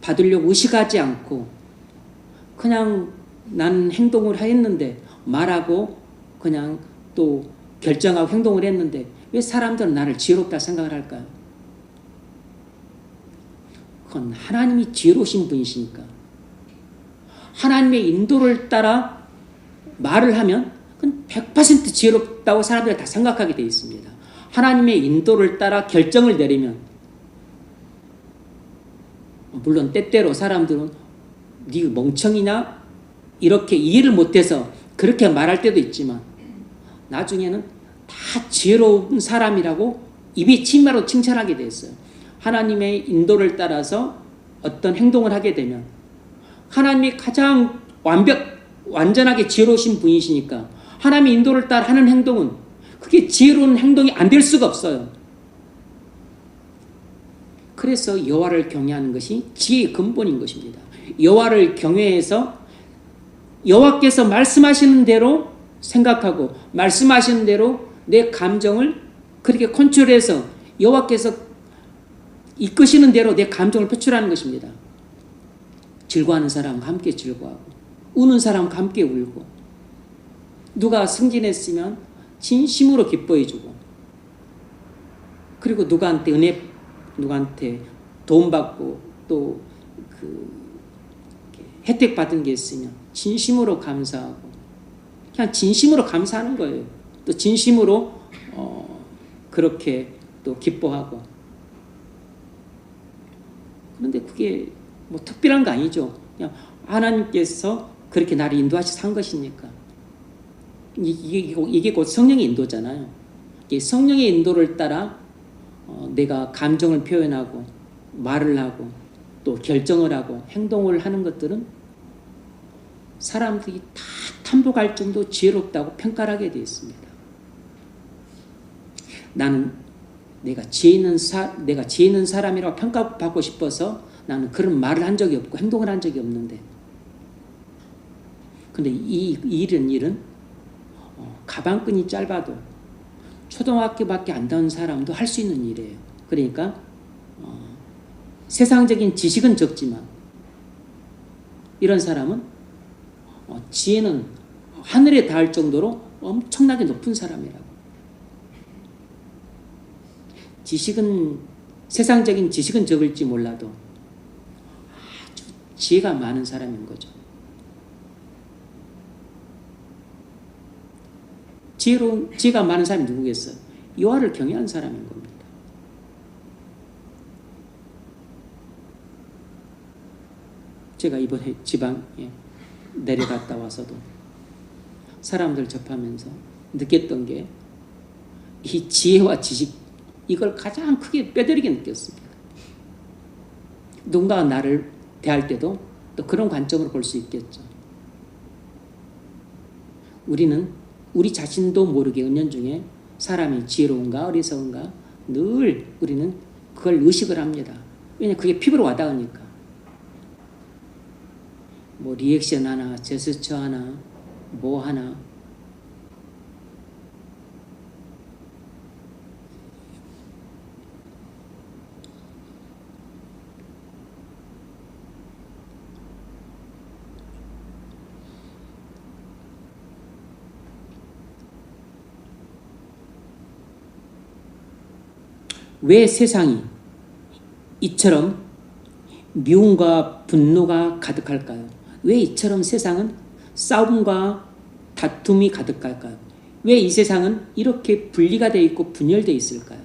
받으려고 의식하지 않고 그냥 나는 행동을 했는데 말하고 그냥 또 결정하고 행동을 했는데 왜 사람들은 나를 지혜롭다 생각을 할까요? 그건 하나님이 지혜로우신 분이시니까 하나님의 인도를 따라 말을 하면 그건 100% 지혜롭다고 사람들이 다 생각하게 되어 있습니다. 하나님의 인도를 따라 결정을 내리면 물론 때때로 사람들은 네 멍청이냐 이렇게 이해를 못해서 그렇게 말할 때도 있지만 나중에는 다 지혜로운 사람이라고 입이 침마로 칭찬하게 됐어요. 하나님의 인도를 따라서 어떤 행동을 하게 되면 하나님이 가장 완전하게 지혜로우신 분이시니까 하나님의 인도를 따라 하는 행동은 그게 지혜로운 행동이 안 될 수가 없어요. 그래서 여호와를 경외하는 것이 지혜의 근본인 것입니다. 여호와를 경외해서 여호와께서 말씀하시는 대로 생각하고 말씀하시는 대로 내 감정을 그렇게 컨트롤해서 여호와께서 이끄시는 대로 내 감정을 표출하는 것입니다. 즐거워하는 사람과 함께 즐거워하고 우는 사람과 함께 울고 누가 승진했으면 진심으로 기뻐해주고 그리고 누구한테 돈 받고 또 혜택 받은 게 있으면 진심으로 감사하고 그냥 진심으로 감사하는 거예요. 또 진심으로 그렇게 또 기뻐하고 그런데 그게 뭐 특별한 거 아니죠. 그냥 하나님께서 그렇게 나를 인도하셔서 산 것이니까 이게 곧 성령의 인도잖아요. 이 성령의 인도를 따라 내가 감정을 표현하고 말을 하고 또 결정을 하고 행동을 하는 것들은 사람들이 다 탐복할 정도 지혜롭다고 평가를 하게 되어 있습니다. 나는 내가 지혜 있는 사람이라고 평가받고 싶어서 나는 그런 말을 한 적이 없고 행동을 한 적이 없는데 근데 이 일은 가방끈이 짧아도 초등학교밖에 안 다닌 사람도 할 수 있는 일이에요. 그러니까 세상적인 지식은 적지만 이런 사람은 지혜는 하늘에 닿을 정도로 엄청나게 높은 사람이라고. 세상적인 지식은 적을지 몰라도 아주 지혜가 많은 사람인 거죠. 지혜가 많은 사람이 누구겠어요? 여호와를 경외하는 사람인 겁니다. 제가 이번에 지방에 내려갔다 와서도 사람들 접하면서 느꼈던 게 이 지혜와 지식 이걸 가장 크게 뼈저리게 느꼈습니다. 누군가가 나를 대할 때도 또 그런 관점으로 볼 수 있겠죠. 우리는 우리 자신도 모르게 은연중에 사람이 지혜로운가 어리석은가 늘 우리는 그걸 의식을 합니다. 왜냐하면 그게 피부로 와닿으니까. 뭐 리액션 하나, 제스처 하나, 뭐 하나. 왜 세상이 이처럼 미움과 분노가 가득할까요? 왜 이처럼 세상은 싸움과 다툼이 가득할까요? 왜 이 세상은 이렇게 분리가 되어 있고 분열되어 있을까요?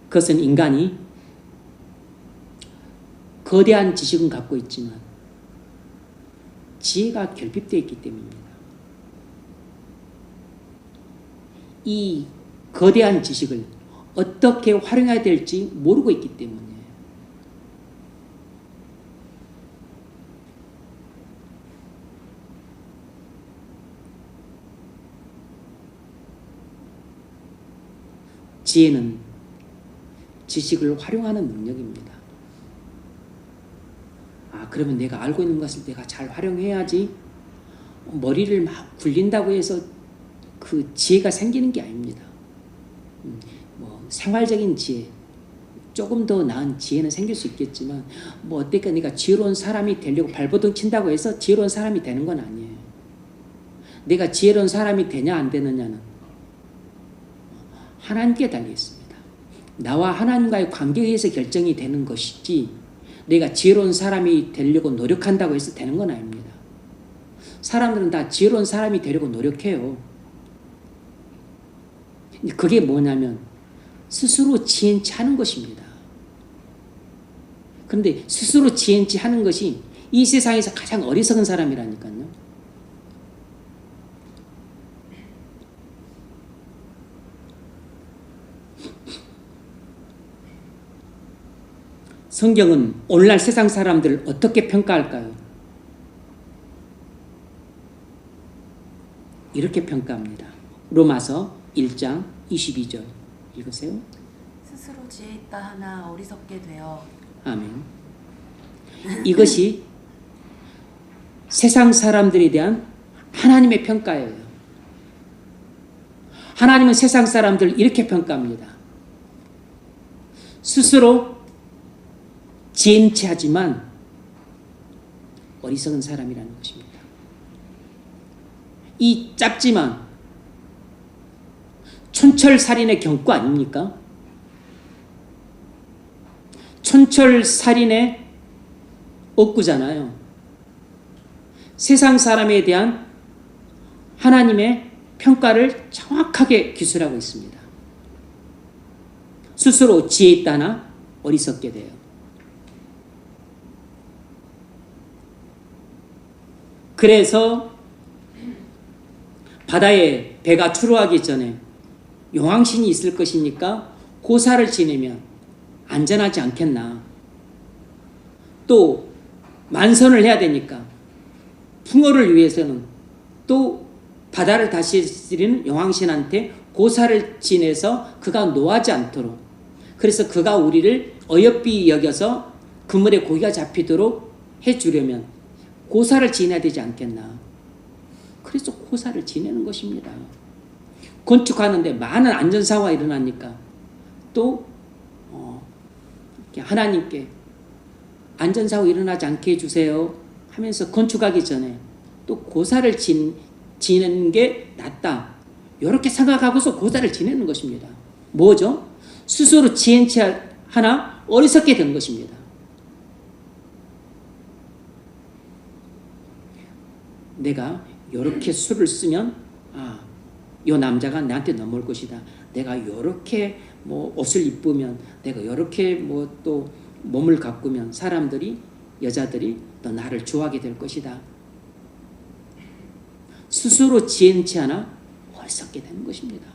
그것은 인간이 거대한 지식은 갖고 있지만 지혜가 결핍되어 있기 때문입니다. 이 거대한 지식을 어떻게 활용해야 될지 모르고 있기 때문이에요. 지혜는 지식을 활용하는 능력입니다. 그러면 내가 알고 있는 것을 내가 잘 활용해야지 머리를 막 굴린다고 해서 그 지혜가 생기는 게 아닙니다. 뭐 생활적인 지혜, 조금 더 나은 지혜는 생길 수 있겠지만 뭐 어때까 내가 지혜로운 사람이 되려고 발버둥 친다고 해서 지혜로운 사람이 되는 건 아니에요. 내가 지혜로운 사람이 되냐 안 되느냐는 하나님께 달려 있습니다. 나와 하나님과의 관계에 의해서 결정이 되는 것이지 내가 지혜로운 사람이 되려고 노력한다고 해서 되는 건 아닙니다. 사람들은 다 지혜로운 사람이 되려고 노력해요. 그게 뭐냐면 스스로 지혜치 하는 것입니다. 그런데 스스로 지혜치 하는 것이 이 세상에서 가장 어리석은 사람이라니까요. 성경은 오늘날 세상 사람들을 어떻게 평가할까요? 이렇게 평가합니다. 로마서 1장 22절 읽으세요. 스스로 지혜 있다 하나 어리석게 되어. 아멘. 이것이 세상 사람들에 대한 하나님의 평가예요. 하나님은 세상 사람들을 이렇게 평가합니다. 스스로 지혜치하지만 어리석은 사람이라는 것입니다. 이 짧지만 촌철살인의 경고 아닙니까? 촌철살인의 억구잖아요. 세상 사람에 대한 하나님의 평가를 정확하게 기술하고 있습니다. 스스로 지혜 있다나 어리석게 돼요. 그래서 바다에 배가 출호하기 전에 용왕신이 있을 것이니까 고사를 지내면 안전하지 않겠나. 또 만선을 해야 되니까 풍어를 위해서는 또 바다를 다스리는 용왕신한테 고사를 지내서 그가 노하지 않도록, 그래서 그가 우리를 어여삐 여겨서 그물에 고기가 잡히도록 해주려면 고사를 지내야 되지 않겠나. 그래서 고사를 지내는 것입니다. 건축하는데 많은 안전사고가 일어나니까 또 하나님께 안전사고 일어나지 않게 해주세요 하면서 건축하기 전에 또 고사를 지내는 게 낫다, 이렇게 생각하고서 고사를 지내는 것입니다. 뭐죠? 스스로 지혜치 하나 어리석게 된 것입니다. 내가 이렇게 수를 쓰면 이 남자가 나한테 넘어올 것이다. 내가 이렇게 뭐 옷을 입으면, 내가 이렇게 뭐 또 몸을 가꾸면 사람들이, 여자들이 또 나를 좋아하게 될 것이다. 스스로 지혜치 않아 어리석게 되는 것입니다.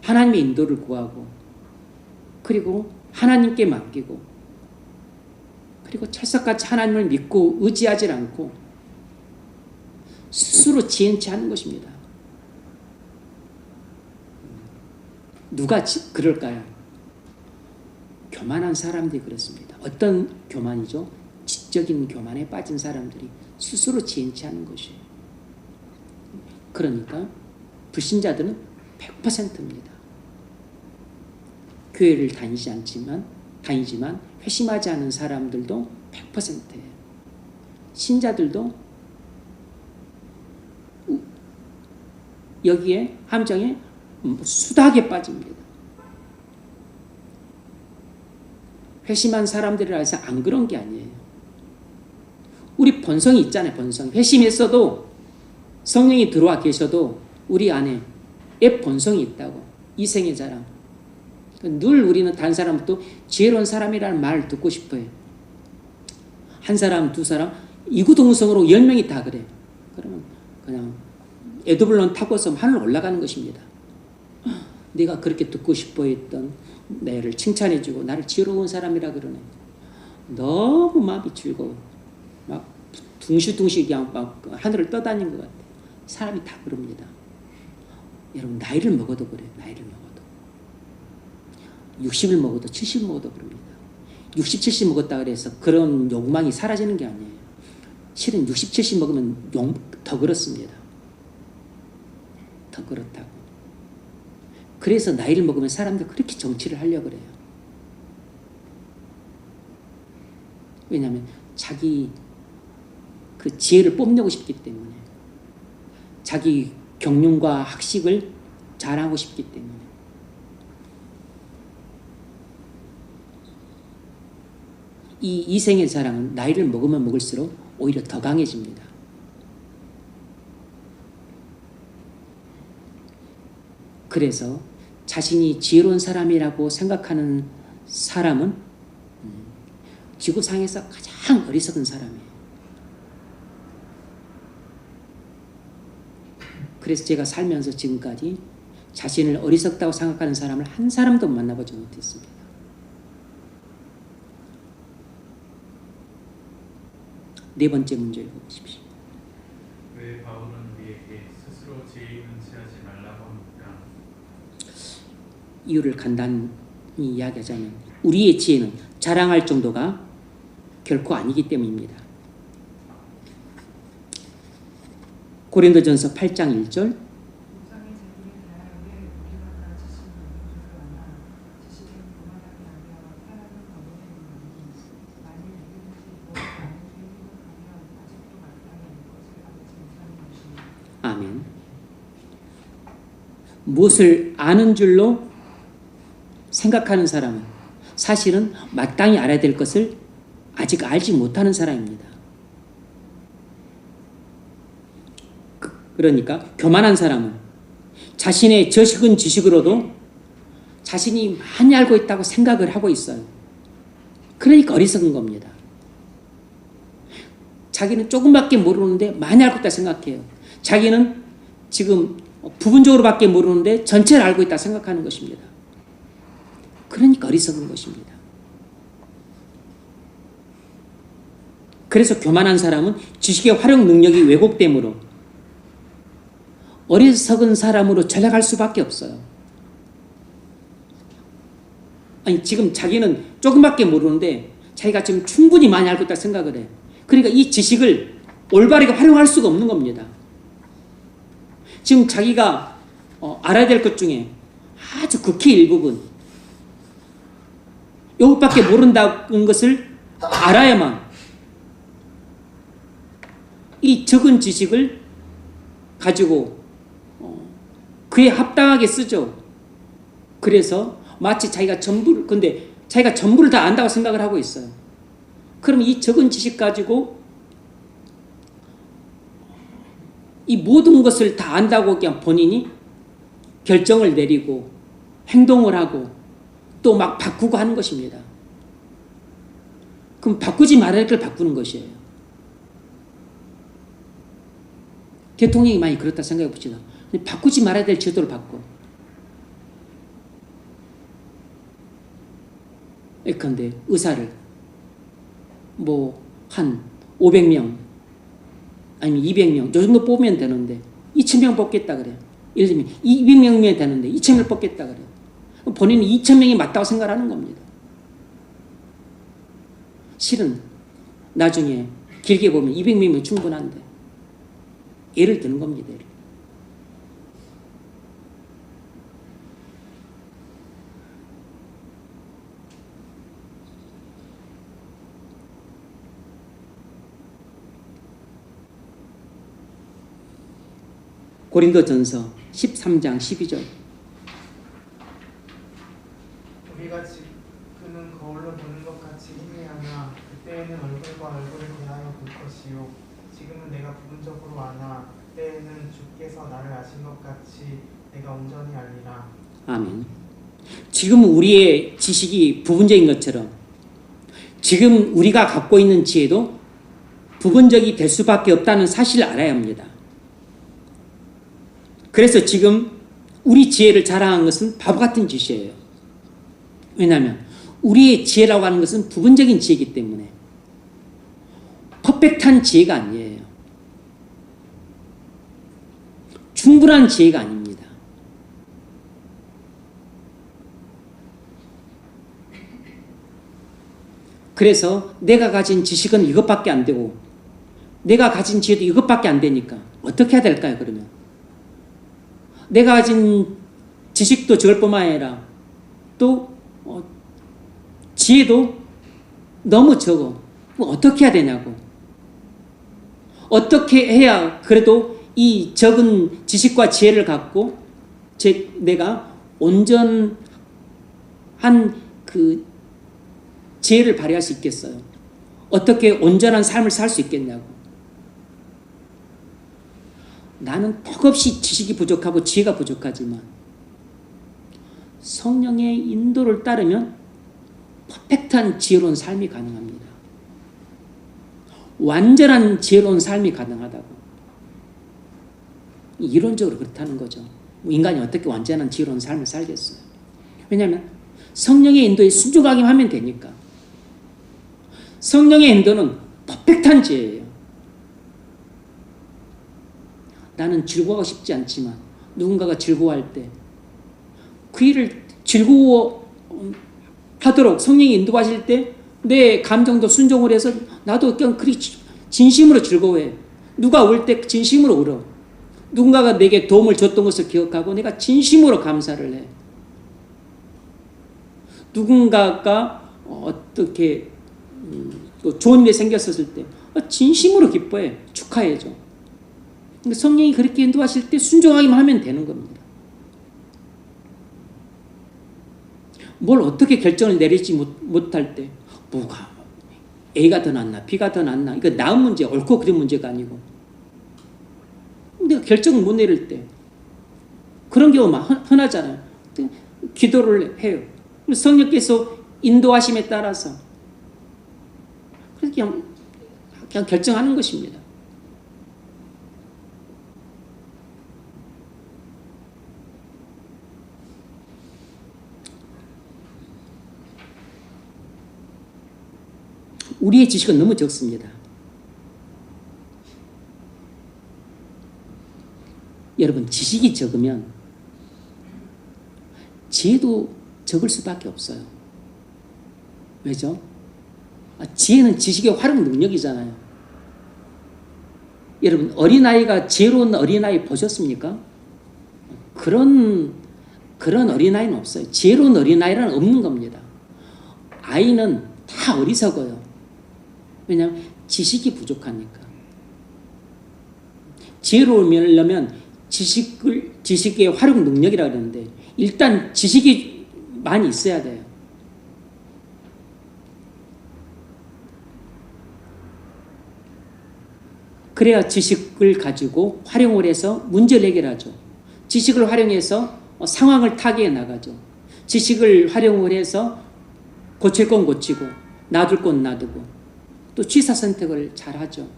하나님의 인도를 구하고 그리고 하나님께 맡기고 그리고 철석같이 하나님을 믿고 의지하지 않고 스스로 지혜치 하는 것입니다. 누가 그럴까요? 교만한 사람들이 그렇습니다. 어떤 교만이죠? 지적인 교만에 빠진 사람들이 스스로 지혜치 하는 것이에요. 그러니까 불신자들은 100%입니다. 교회를 다니지만 회심하지 않은 사람들도 100%예요. 신자들도 여기에 함정에 수다하게 빠집니다. 회심한 사람들이라 해서 안 그런 게 아니에요. 우리 본성이 있잖아요. 본성. 회심했어도 성령이 들어와 계셔도 우리 안에 애 본성이 있다고. 이생의 자랑. 늘 우리는 다른 사람부터 지혜로운 사람이라는 말을 듣고 싶어요. 한 사람, 두 사람, 이구동성으로 10명이 다 그래. 그러면 그냥 에드블론 타고서 하늘 올라가는 것입니다. 네가 그렇게 듣고 싶어 했던 나를 칭찬해주고 나를 지혜로운 사람이라 그러네. 너무 마음이 즐거워. 막 둥실둥실 그냥 막 하늘을 떠다닌 것 같아. 사람이 다 그럽니다. 여러분 나이를 먹어도 그래요. 나이를 먹어도. 60을 먹어도 70을 먹어도 그럽니다. 60, 70 먹었다 그래서 그런 욕망이 사라지는 게 아니에요. 실은 60, 70 먹으면 더 그렇습니다. 더 그렇다고. 그래서 나이를 먹으면 사람들 그렇게 정치를 하려고 그래요. 왜냐하면 자기 그 지혜를 뽐내고 싶기 때문에, 자기 경륜과 학식을 자랑하고 싶기 때문에. 이 이생의 자랑은 나이를 먹으면 먹을수록 오히려 더 강해집니다. 그래서 자신이 지혜로운 사람이라고 생각하는 사람은 지구상에서 가장 어리석은 사람이에요. 그래서 제가 살면서 지금까지 자신을 어리석다고 생각하는 사람을 한 사람도 만나보지 못했습니다. 네 번째 문제 읽어보십시오. 왜 바울은 우리에게 스스로 지혜 있는 체하지 말라고 합니까? 이유를 간단히 이야기하자면 우리의 지혜는 자랑할 정도가 결코 아니기 때문입니다. 고린도전서 8장 1절 우상의 자기를 다양하게 우리가 지식을 만나 지식은 그만하게 하며 사람은 거부하니 만일 누구든지 무엇을 아는 줄 생각하면 아직도 마땅히 아는 것을 알지 못하는 것입니다. 아멘. 무엇을 아는 줄로 생각하는 사람은 사실은 마땅히 알아야 될 것을 아직 알지 못하는 사람입니다. 그러니까 교만한 사람은 자신의 저식은 지식으로도 자신이 많이 알고 있다고 생각을 하고 있어요. 그러니까 어리석은 겁니다. 자기는 조금밖에 모르는데 많이 알고 있다 생각해요. 자기는 지금 부분적으로밖에 모르는데 전체를 알고 있다 생각하는 것입니다. 그러니까 어리석은 것입니다. 그래서 교만한 사람은 지식의 활용 능력이 왜곡되므로 어리석은 사람으로 전락할 수밖에 없어요. 아니 지금 자기는 조금밖에 모르는데 자기가 지금 충분히 많이 알고 있다 생각을 해. 그러니까 이 지식을 올바르게 활용할 수가 없는 겁니다. 지금 자기가 알아야 될 것 중에 아주 극히 일부분 이것밖에 모른다는 것을 알아야만 이 적은 지식을 가지고 그에 합당하게 쓰죠. 그래서 마치 자기가 전부를 다 안다고 생각을 하고 있어요. 그럼 이 적은 지식 가지고 이 모든 것을 다 안다고 그냥 본인이 결정을 내리고 행동을 하고 또 막 바꾸고 하는 것입니다. 그럼 바꾸지 말아야 할 걸 바꾸는 것이에요. 대통령이 많이 그렇다 생각해 봅시다. 바꾸지 말아야 될 제도를 바꿔. 예컨대 의사를 뭐 한 500명 아니면 200명 요 정도 뽑으면 되는데 2000명 뽑겠다 그래요. 예를 들면 200명이면 되는데 2000명 뽑겠다 그래요. 본인은 2000명이 맞다고 생각하는 겁니다. 실은 나중에 길게 보면 200명이면 충분한데 예를 드는 겁니다. 예를. 고린도전서 13장 12절. 우리가 지금은 거울로 보는 것 같이 희미하나 그때에는 얼굴과 얼굴을 대하여 볼 것이요 지금은 내가 부분적으로 아나 그때에는 주께서 나를 아신 것 같이 내가 온전히 알리라. 아멘. 지금 우리의 지식이 부분적인 것처럼 지금 우리가 갖고 있는 지혜도 부분적이 될 수밖에 없다는 사실을 알아야 합니다. 그래서 지금 우리 지혜를 자랑한 것은 바보 같은 짓이에요. 왜냐하면 우리의 지혜라고 하는 것은 부분적인 지혜이기 때문에 퍼펙트한 지혜가 아니에요. 충분한 지혜가 아닙니다. 그래서 내가 가진 지식은 이것밖에 안 되고 내가 가진 지혜도 이것밖에 안 되니까 어떻게 해야 될까요, 그러면? 내가 가진 지식도 저것뿐만 아니라 또 지혜도 너무 적어. 어떻게 해야 되냐고. 어떻게 해야 그래도 이 적은 지식과 지혜를 갖고 내가 온전한 그 지혜를 발휘할 수 있겠어요? 어떻게 온전한 삶을 살 수 있겠냐고. 나는 턱없이 지식이 부족하고 지혜가 부족하지만 성령의 인도를 따르면 퍼펙트한 지혜로운 삶이 가능합니다. 완전한 지혜로운 삶이 가능하다고. 이론적으로 그렇다는 거죠. 인간이 어떻게 완전한 지혜로운 삶을 살겠어요? 왜냐하면 성령의 인도에 순종하기만 하면 되니까. 성령의 인도는 퍼펙트한 지혜예요. 나는 즐거워하고 싶지 않지만 누군가가 즐거워할 때 그 일을 즐거워하도록 성령이 인도하실 때 내 감정도 순종을 해서 나도 그냥 그리 진심으로 즐거워해. 누가 올 때 진심으로 울어. 누군가가 내게 도움을 줬던 것을 기억하고 내가 진심으로 감사를 해. 누군가가 어떻게 또 좋은 일이 생겼었을 때 진심으로 기뻐해. 축하해줘. 성령이 그렇게 인도하실 때 순종하기만 하면 되는 겁니다. 뭘 어떻게 결정을 내리지 못할 때 뭐가 A가 더 낫나 B가 더 낫나 이거 나은 문제 옳고 그른 문제가 아니고 내가 결정을 못 내릴 때 그런 경우가 흔하잖아요. 기도를 해요. 성령께서 인도하심에 따라서 그냥 결정하는 것입니다. 우리의 지식은 너무 적습니다. 여러분, 지식이 적으면 지혜도 적을 수밖에 없어요. 왜죠? 지혜는 지식의 활용 능력이잖아요. 여러분, 어린아이가 지혜로운 어린아이 보셨습니까? 그런 어린아이는 없어요. 지혜로운 어린아이는 없는 겁니다. 아이는 다 어리석어요. 왜냐하면 지식이 부족하니까. 지혜로우려면 지식의 활용 능력이라고 그러는데 일단 지식이 많이 있어야 돼요. 그래야 지식을 가지고 활용을 해서 문제를 해결하죠. 지식을 활용해서 상황을 타개해 나가죠. 지식을 활용을 해서 고칠 건 고치고 놔둘 건 놔두고 또 취사 선택을 잘 하죠.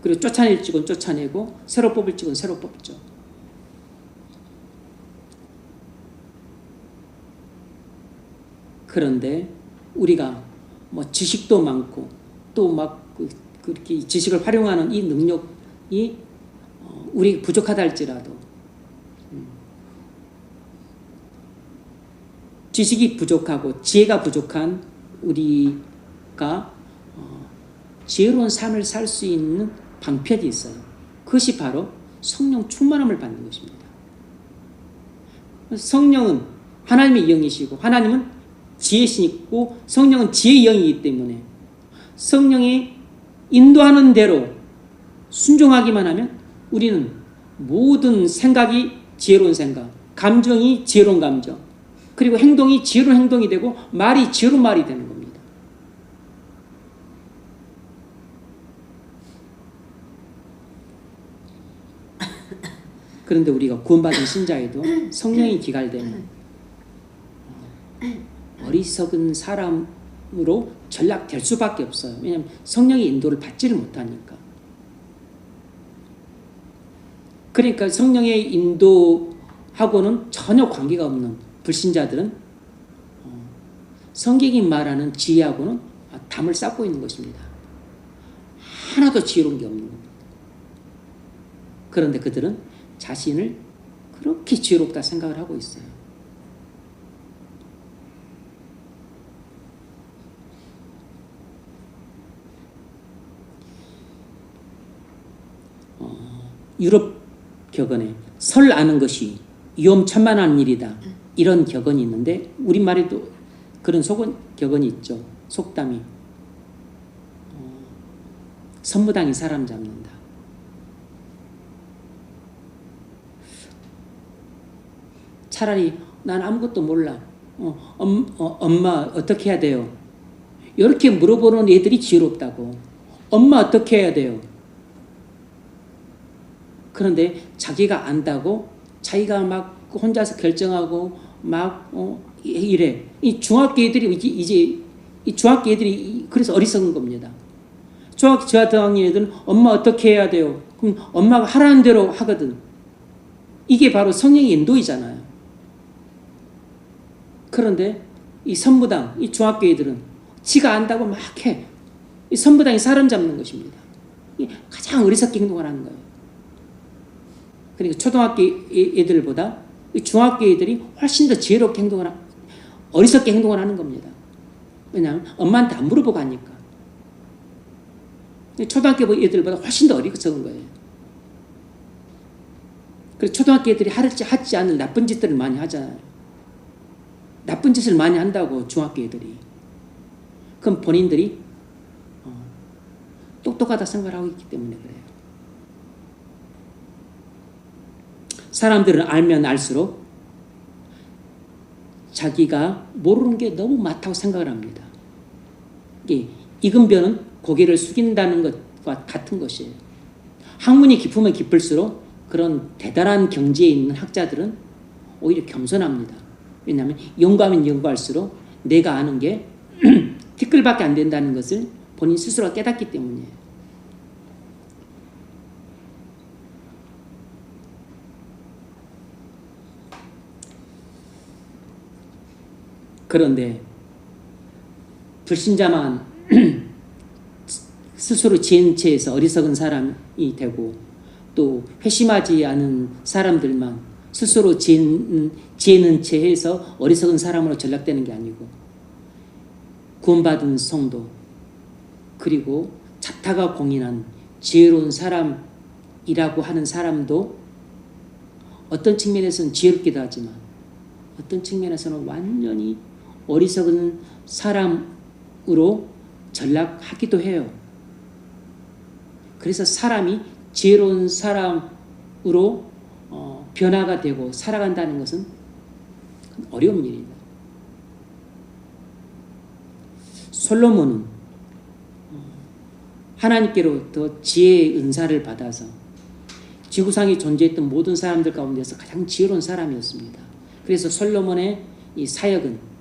그리고 쫓아낼 직은 쫓아내고 새로 뽑을 직은 새로 뽑죠. 그런데 우리가 뭐 지식도 많고 또 막 그렇게 지식을 활용하는 이 능력이 우리 부족하다 할지라도 지식이 부족하고 지혜가 부족한 우리가 지혜로운 삶을 살 수 있는 방편이 있어요. 그것이 바로 성령 충만함을 받는 것입니다. 성령은 하나님의 영이시고 하나님은 지혜시고 성령은 지혜의 영이기 때문에 성령이 인도하는 대로 순종하기만 하면 우리는 모든 생각이 지혜로운 생각, 감정이 지혜로운 감정, 그리고 행동이 지혜로운 행동이 되고 말이 지혜로운 말이 되는 겁니다. 그런데 우리가 구원받은 신자에도 성령이 기갈되면 어리석은 사람으로 전락될 수밖에 없어요. 왜냐하면 성령의 인도를 받지를 못하니까. 그러니까 성령의 인도하고는 전혀 관계가 없는 불신자들은 성경이 말하는 지혜하고는 담을 쌓고 있는 것입니다. 하나도 지혜로운 게 없는 겁니다. 그런데 그들은 자신을 그렇게 지혜롭다 생각을 하고 있어요. 유럽 격언에 설 아는 것이 위험천만한 일이다, 이런 격언이 있는데 우리말에도 그런 격언이 있죠. 속담이 선무당이 사람 잡는다. 차라리 난 아무것도 몰라, 엄마 어떻게 해야 돼요? 이렇게 물어보는 애들이 지혜롭다고. 엄마 어떻게 해야 돼요? 그런데 자기가 안다고 자기가 막 혼자서 결정하고 막 이래. 이 중학교 애들이 이제 이 중학교 애들이 그래서 어리석은 겁니다. 중학교 저학년 애들은 엄마 어떻게 해야 돼요? 그럼 엄마가 하라는 대로 하거든. 이게 바로 성령의 인도이잖아요. 그런데 이 선무당, 이 중학교 애들은 지가 안다고 막 해. 이 선무당이 사람 잡는 것입니다. 가장 어리석게 행동을 하는 거예요. 그러니까 초등학교 애들보다 중학교 애들이 훨씬 더 지혜롭게 어리석게 행동을 하는 겁니다. 왜냐하면 엄마한테 안 물어보고 하니까. 초등학교 애들보다 훨씬 더 어리석은 거예요. 그래서 초등학교 애들이 하지 않을 나쁜 짓들을 많이 하잖아요. 나쁜 짓을 많이 한다고 중학교 애들이. 그럼 본인들이 똑똑하다 생각을 하고 있기 때문에 그래요. 사람들은 알면 알수록 자기가 모르는 게 너무 많다고 생각을 합니다. 익은 벼는 고개를 숙인다는 것과 같은 것이에요. 학문이 깊으면 깊을수록 그런 대단한 경지에 있는 학자들은 오히려 겸손합니다. 왜냐하면 연구하면 연구할수록 내가 아는 게 티끌밖에 안 된다는 것을 본인 스스로가 깨닫기 때문이에요. 그런데 불신자만 스스로 지은 채에서 어리석은 사람이 되고 또 회심하지 않은 사람들만 스스로 지은 채에서 어리석은 사람으로 전락되는 게 아니고 구원받은 성도 그리고 자타가 공인한 지혜로운 사람이라고 하는 사람도 어떤 측면에서는 지혜롭기도 하지만 어떤 측면에서는 완전히 어리석은 사람으로 전락하기도 해요. 그래서 사람이 지혜로운 사람으로 변화가 되고 살아간다는 것은 어려운 일입니다. 솔로몬은 하나님께로 더 지혜의 은사를 받아서 지구상에 존재했던 모든 사람들 가운데서 가장 지혜로운 사람이었습니다. 그래서 솔로몬의 이 사역은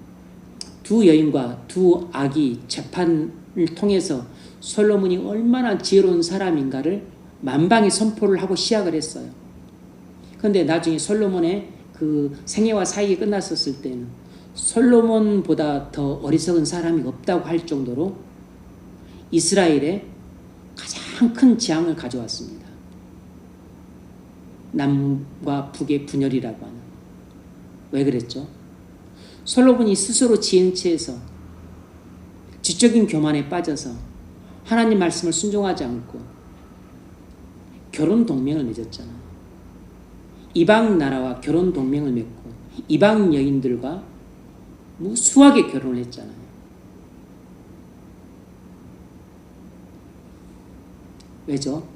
두 여인과 두 아기 재판을 통해서 솔로몬이 얼마나 지혜로운 사람인가를 만방에 선포를 하고 시작을 했어요. 그런데 나중에 솔로몬의 그 생애와 사역이 끝났었을 때는 솔로몬보다 더 어리석은 사람이 없다고 할 정도로 이스라엘에 가장 큰 재앙을 가져왔습니다. 남과 북의 분열이라고 하는. 왜 그랬죠? 솔로몬이 스스로 지은 채에서 지적인 교만에 빠져서 하나님 말씀을 순종하지 않고 결혼 동맹을 맺었잖아요. 이방 나라와 결혼 동맹을 맺고 이방 여인들과 무수하게 결혼을 했잖아요. 왜죠?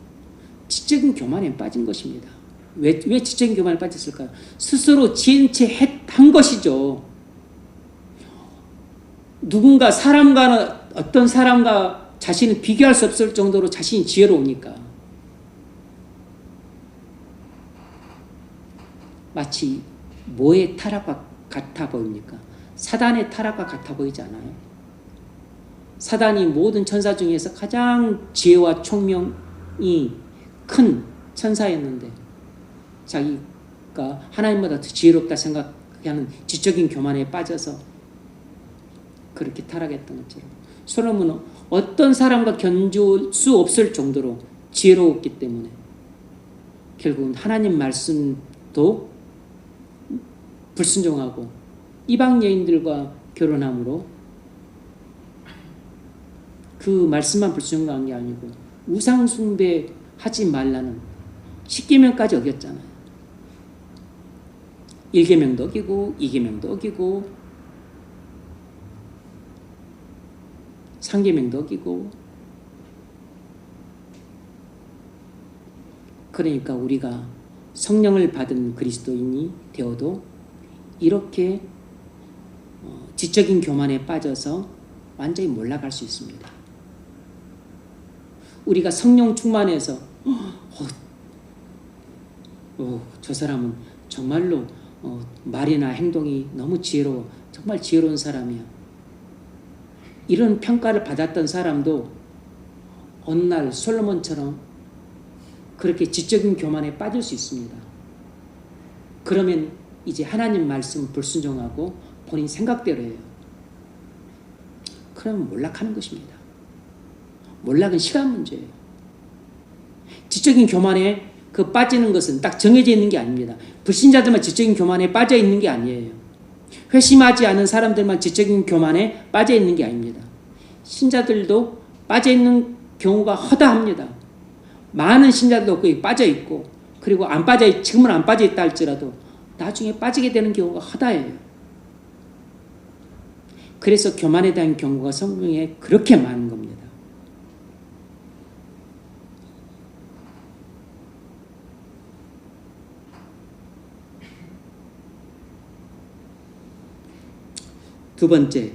지적인 교만에 빠진 것입니다. 왜 지적인 교만에 빠졌을까요? 스스로 지은 채 한 것이죠. 누군가 어떤 사람과 자신을 비교할 수 없을 정도로 자신이 지혜로우니까. 마치 뭐의 타락과 같아 보입니까? 사단의 타락과 같아 보이지 않아요? 사단이 모든 천사 중에서 가장 지혜와 총명이 큰 천사였는데 자기가 하나님보다 더 지혜롭다 생각하는 지적인 교만에 빠져서 그렇게 타락했던 것처럼 솔로몬은 어떤 사람과 견줄 수 없을 정도로 지혜로웠기 때문에 결국은 하나님 말씀도 불순종하고 이방 여인들과 결혼함으로 그 말씀만 불순종한 게 아니고 우상 숭배하지 말라는 10계명까지 어겼잖아요. 1계명도 어기고 2계명도 어기고 3계명도 어기고. 그러니까 우리가 성령을 받은 그리스도인이 되어도 이렇게 지적인 교만에 빠져서 완전히 몰락할 수 있습니다. 우리가 성령 충만해서 저 사람은 정말로 말이나 행동이 너무 지혜로워, 정말 지혜로운 사람이야, 이런 평가를 받았던 사람도 어느 날 솔로몬처럼 그렇게 지적인 교만에 빠질 수 있습니다. 그러면 이제 하나님 말씀 불순종하고 본인 생각대로 해요. 그러면 몰락하는 것입니다. 몰락은 시간 문제예요. 지적인 교만에 빠지는 것은 딱 정해져 있는 게 아닙니다. 불신자들만 지적인 교만에 빠져 있는 게 아니에요. 회심하지 않은 사람들만 지적인 교만에 빠져 있는 게 아닙니다. 신자들도 빠져 있는 경우가 허다합니다. 많은 신자들도 거기 빠져 있고, 그리고 지금은 안 빠져 있다 할지라도 나중에 빠지게 되는 경우가 허다해요. 그래서 교만에 대한 경고가 성경에 그렇게 많은 겁니다. 두 번째,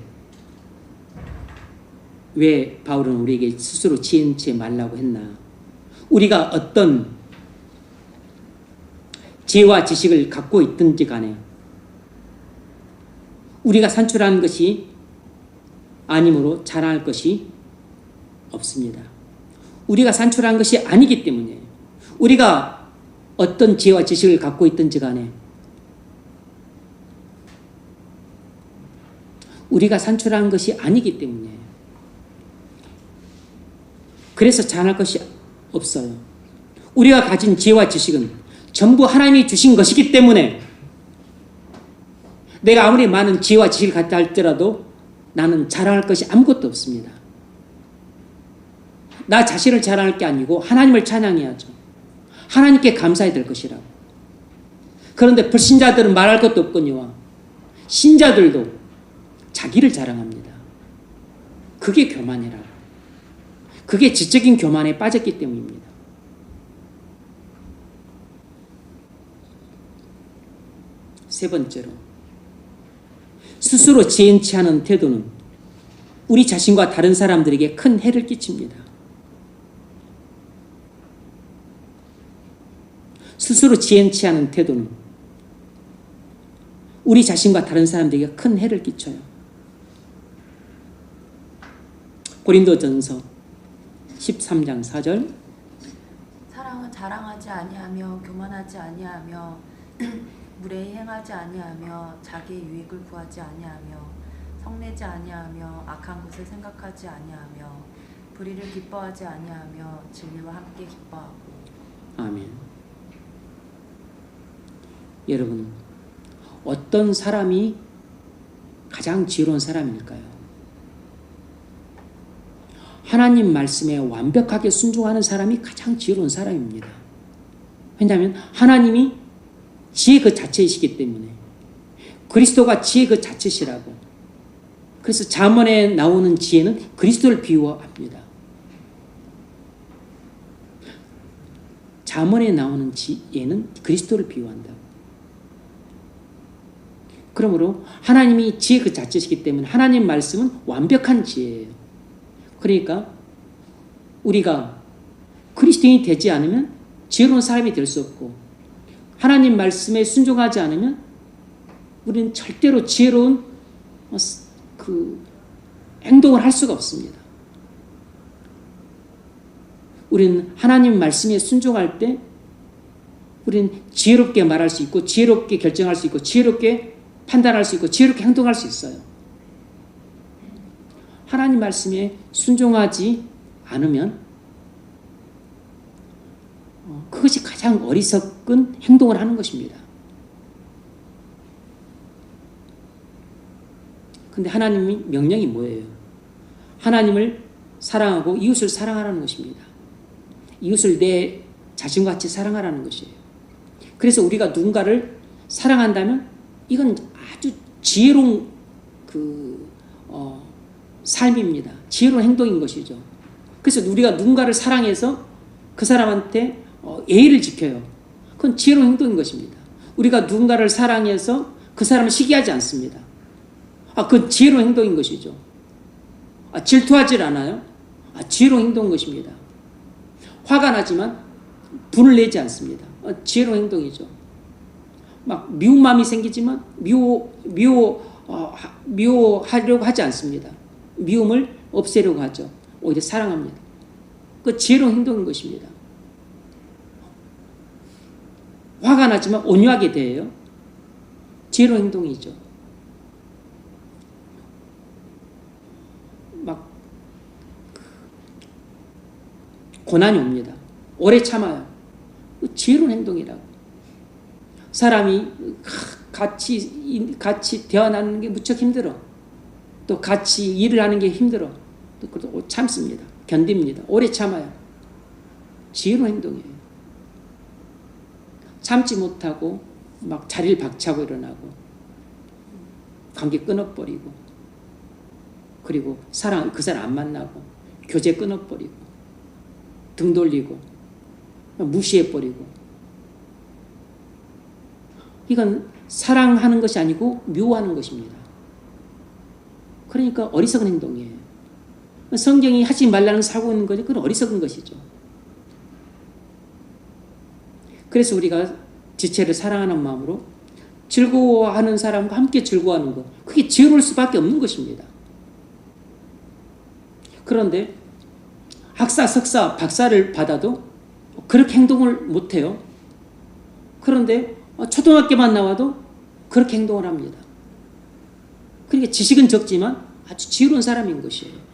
왜 바울은 우리에게 스스로 지은 채 말라고 했나? 우리가 어떤 지혜와 지식을 갖고 있든지 간에 우리가 산출하는 것이 아니므로 자랑할 것이 없습니다. 우리가 산출한 것이 아니기 때문이에요. 우리가 어떤 지혜와 지식을 갖고 있든지 간에 우리가 산출한 것이 아니기 때문이에요. 그래서 자랑할 것이 없어요. 우리가 가진 지혜와 지식은 전부 하나님이 주신 것이기 때문에 내가 아무리 많은 지혜와 지식을 갖다 할지라도 나는 자랑할 것이 아무것도 없습니다. 나 자신을 자랑할 게 아니고 하나님을 찬양해야죠. 하나님께 감사해야 될 것이라고. 그런데 불신자들은 말할 것도 없거니와 신자들도 자기를 자랑합니다. 그게 교만이라고. 그게 지적인 교만에 빠졌기 때문입니다. 세 번째로, 스스로 지은 채 하는 태도는 우리 자신과 다른 사람들에게 큰 해를 끼칩니다. 스스로 지은 채 하는 태도는 우리 자신과 다른 사람들에게 큰 해를 끼쳐요. 고린도전서 13장 4절, 사랑은 자랑하지 아니하며 교만하지 아니하며 무례히 행하지 아니하며 자기의 유익을 구하지 아니하며 성내지 아니하며 악한 것을 생각하지 아니하며 불의를 기뻐하지 아니하며 진리와 함께 기뻐하고. 아멘. 여러분, 어떤 사람이 가장 지혜로운 사람일까요? 하나님 말씀에 완벽하게 순종하는 사람이 가장 지혜로운 사람입니다. 왜냐하면 하나님이 지혜 그 자체이시기 때문에, 그리스도가 지혜 그 자체시라고. 그래서 잠언에 나오는 지혜는 그리스도를 비유합니다. 잠언에 나오는 지혜는 그리스도를 비유한다. 그러므로 하나님이 지혜 그 자체이기 때문에 하나님 말씀은 완벽한 지혜예요. 그러니까 우리가 그리스도인이 되지 않으면 지혜로운 사람이 될 수 없고, 하나님 말씀에 순종하지 않으면 우리는 절대로 지혜로운 그 행동을 할 수가 없습니다. 우리는 하나님 말씀에 순종할 때 우리는 지혜롭게 말할 수 있고, 지혜롭게 결정할 수 있고, 지혜롭게 판단할 수 있고, 지혜롭게 행동할 수 있어요. 하나님 말씀에 순종하지 않으면 그것이 가장 어리석은 행동을 하는 것입니다. 근데 하나님의 명령이 뭐예요? 하나님을 사랑하고 이웃을 사랑하라는 것입니다. 이웃을 내 자신과 같이 사랑하라는 것이에요. 그래서 우리가 누군가를 사랑한다면 이건 아주 지혜로운 삶입니다. 지혜로운 행동인 것이죠. 그래서 우리가 누군가를 사랑해서 그 사람한테 예의를 지켜요. 그건 지혜로운 행동인 것입니다. 우리가 누군가를 사랑해서 그 사람을 시기하지 않습니다. 그건 지혜로운 행동인 것이죠. 질투하지 않아요. 지혜로운 행동인 것입니다. 화가 나지만 분을 내지 않습니다. 지혜로운 행동이죠. 막 미운 마음이 생기지만 미워하려고 하지 않습니다. 미움을 없애려고 하죠. 오히려 사랑합니다. 그 지혜로운 행동인 것입니다. 화가 나지만 온유하게 대해요. 지혜로운 행동이죠. 막 고난이 옵니다. 오래 참아요. 지혜로운 행동이라고. 사람이 같이 대화하는 게 무척 힘들어. 또 같이 일을 하는 게 힘들어. 또 참습니다. 견딥니다. 오래 참아요. 지혜로운 행동이에요. 참지 못하고 막 자리를 박차고 일어나고 관계 끊어버리고, 그리고 그 사람 안 만나고 교제 끊어버리고 등 돌리고 무시해버리고, 이건 사랑하는 것이 아니고 미워하는 것입니다. 그러니까 어리석은 행동이에요. 성경이 하지 말라는 사고 있는 거지, 그건 어리석은 것이죠. 그래서 우리가 지체를 사랑하는 마음으로 즐거워하는 사람과 함께 즐거워하는 것, 그게 지혜로울 수밖에 없는 것입니다. 그런데 학사, 석사, 박사를 받아도 그렇게 행동을 못해요. 그런데 초등학교만 나와도 그렇게 행동을 합니다. 그러니까 지식은 적지만 아주 지혜로운 사람인 것이에요.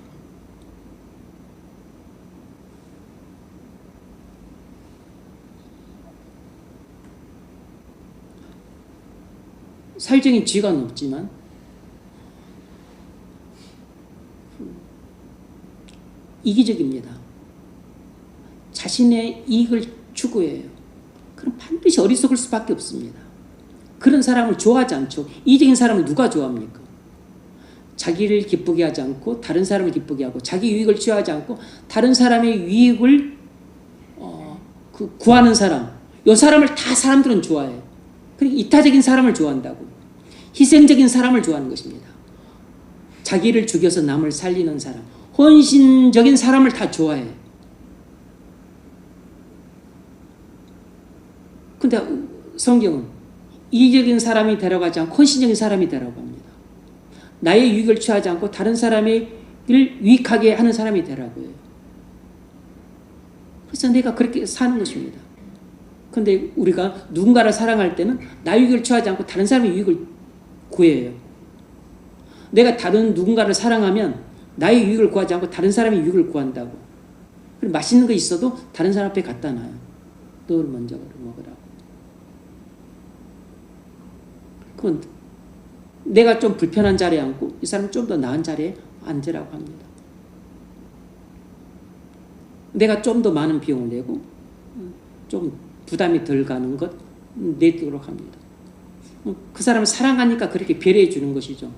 사회적인 지위가 높지만 이기적입니다. 자신의 이익을 추구해요. 그럼 반드시 어리석을 수밖에 없습니다. 그런 사람을 좋아하지 않죠. 이기적인 사람을 누가 좋아합니까? 자기를 기쁘게 하지 않고 다른 사람을 기쁘게 하고, 자기 유익을 취하지 않고 다른 사람의 유익을 구하는 사람, 이 사람을 다 사람들은 좋아해요. 그러니까 이타적인 사람을 좋아한다고. 희생적인 사람을 좋아하는 것입니다. 자기를 죽여서 남을 살리는 사람, 헌신적인 사람을 다 좋아해요. 근데 성경은 이기적인 사람이 되라고 않고 헌신적인 사람이 되라고 합니다. 나의 유익을 취하지 않고 다른 사람의 일 유익하게 하는 사람이 되라고 해요. 그래서 내가 그렇게 사는 것입니다. 근데 우리가 누군가를 사랑할 때는 나 유익을 취하지 않고 다른 사람의 유익을 구해요. 내가 다른 누군가를 사랑하면 나의 유익을 구하지 않고 다른 사람의 유익을 구한다고. 그리고 맛있는 거 있어도 다른 사람 앞에 갖다 놔요. 너 먼저 먹으라고. 그건 내가 좀 불편한 자리에 앉고 이 사람은 좀 더 나은 자리에 앉으라고 합니다. 내가 좀 더 많은 비용을 내고 좀 부담이 덜 가는 것 내도록 합니다. 그 사람을 사랑하니까 그렇게 배려해 주는 것이죠.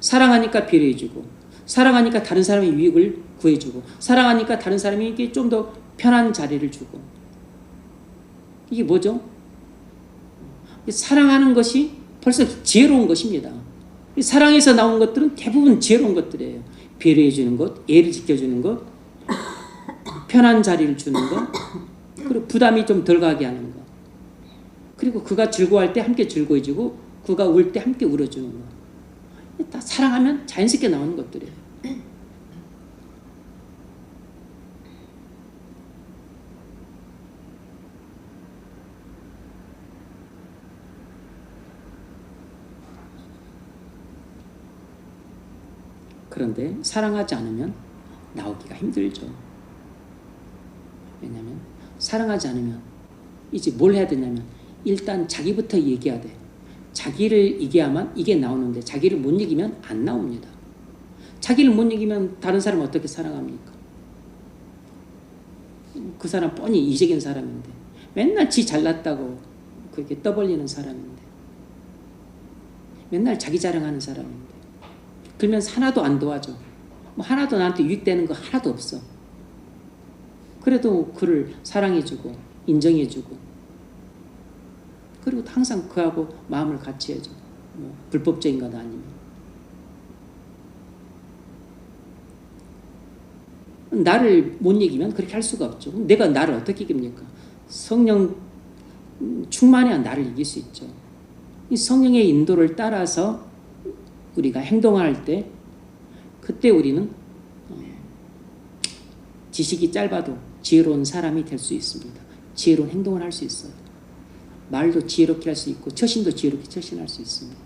사랑하니까 배려해 주고, 사랑하니까 다른 사람의 유익을 구해 주고, 사랑하니까 다른 사람에게 좀 더 편한 자리를 주고. 이게 뭐죠? 사랑하는 것이 벌써 지혜로운 것입니다. 사랑에서 나온 것들은 대부분 지혜로운 것들이에요. 배려해 주는 것, 예를 지켜주는 것, 편한 자리를 주는 것, 그리고 부담이 좀 덜 가게 하는 것. 그리고 그가 즐거워할 때 함께 즐거워해주고 그가 울 때 함께 울어주는 것. 다 사랑하면 자연스럽게 나오는 것들이에요. 그런데 사랑하지 않으면 나오기가 힘들죠. 왜냐하면 사랑하지 않으면 이제 뭘 해야 되냐면 일단 자기부터 얘기해야 돼. 자기를 얘기하면 이게 나오는데 자기를 못 이기면 안 나옵니다. 자기를 못 이기면 다른 사람을 어떻게 사랑합니까? 그 사람 뻔히 이적인 사람인데 맨날 지 잘났다고 그렇게 떠벌리는 사람인데 맨날 자기 자랑하는 사람인데 그러면 하나도 안 도와줘. 뭐 하나도 나한테 유익되는 거 하나도 없어. 그래도 그를 사랑해주고 인정해주고 그리고 항상 그하고 마음을 같이 해줘. 뭐 불법적인 건 아니면. 나를 못 이기면 그렇게 할 수가 없죠. 내가 나를 어떻게 이깁니까? 성령 충만해야 나를 이길 수 있죠. 이 성령의 인도를 따라서 우리가 행동할 때 그때 우리는 지식이 짧아도 지혜로운 사람이 될 수 있습니다. 지혜로운 행동을 할 수 있어요. 말도 지혜롭게 할 수 있고 처신도 지혜롭게 처신할 수 있습니다.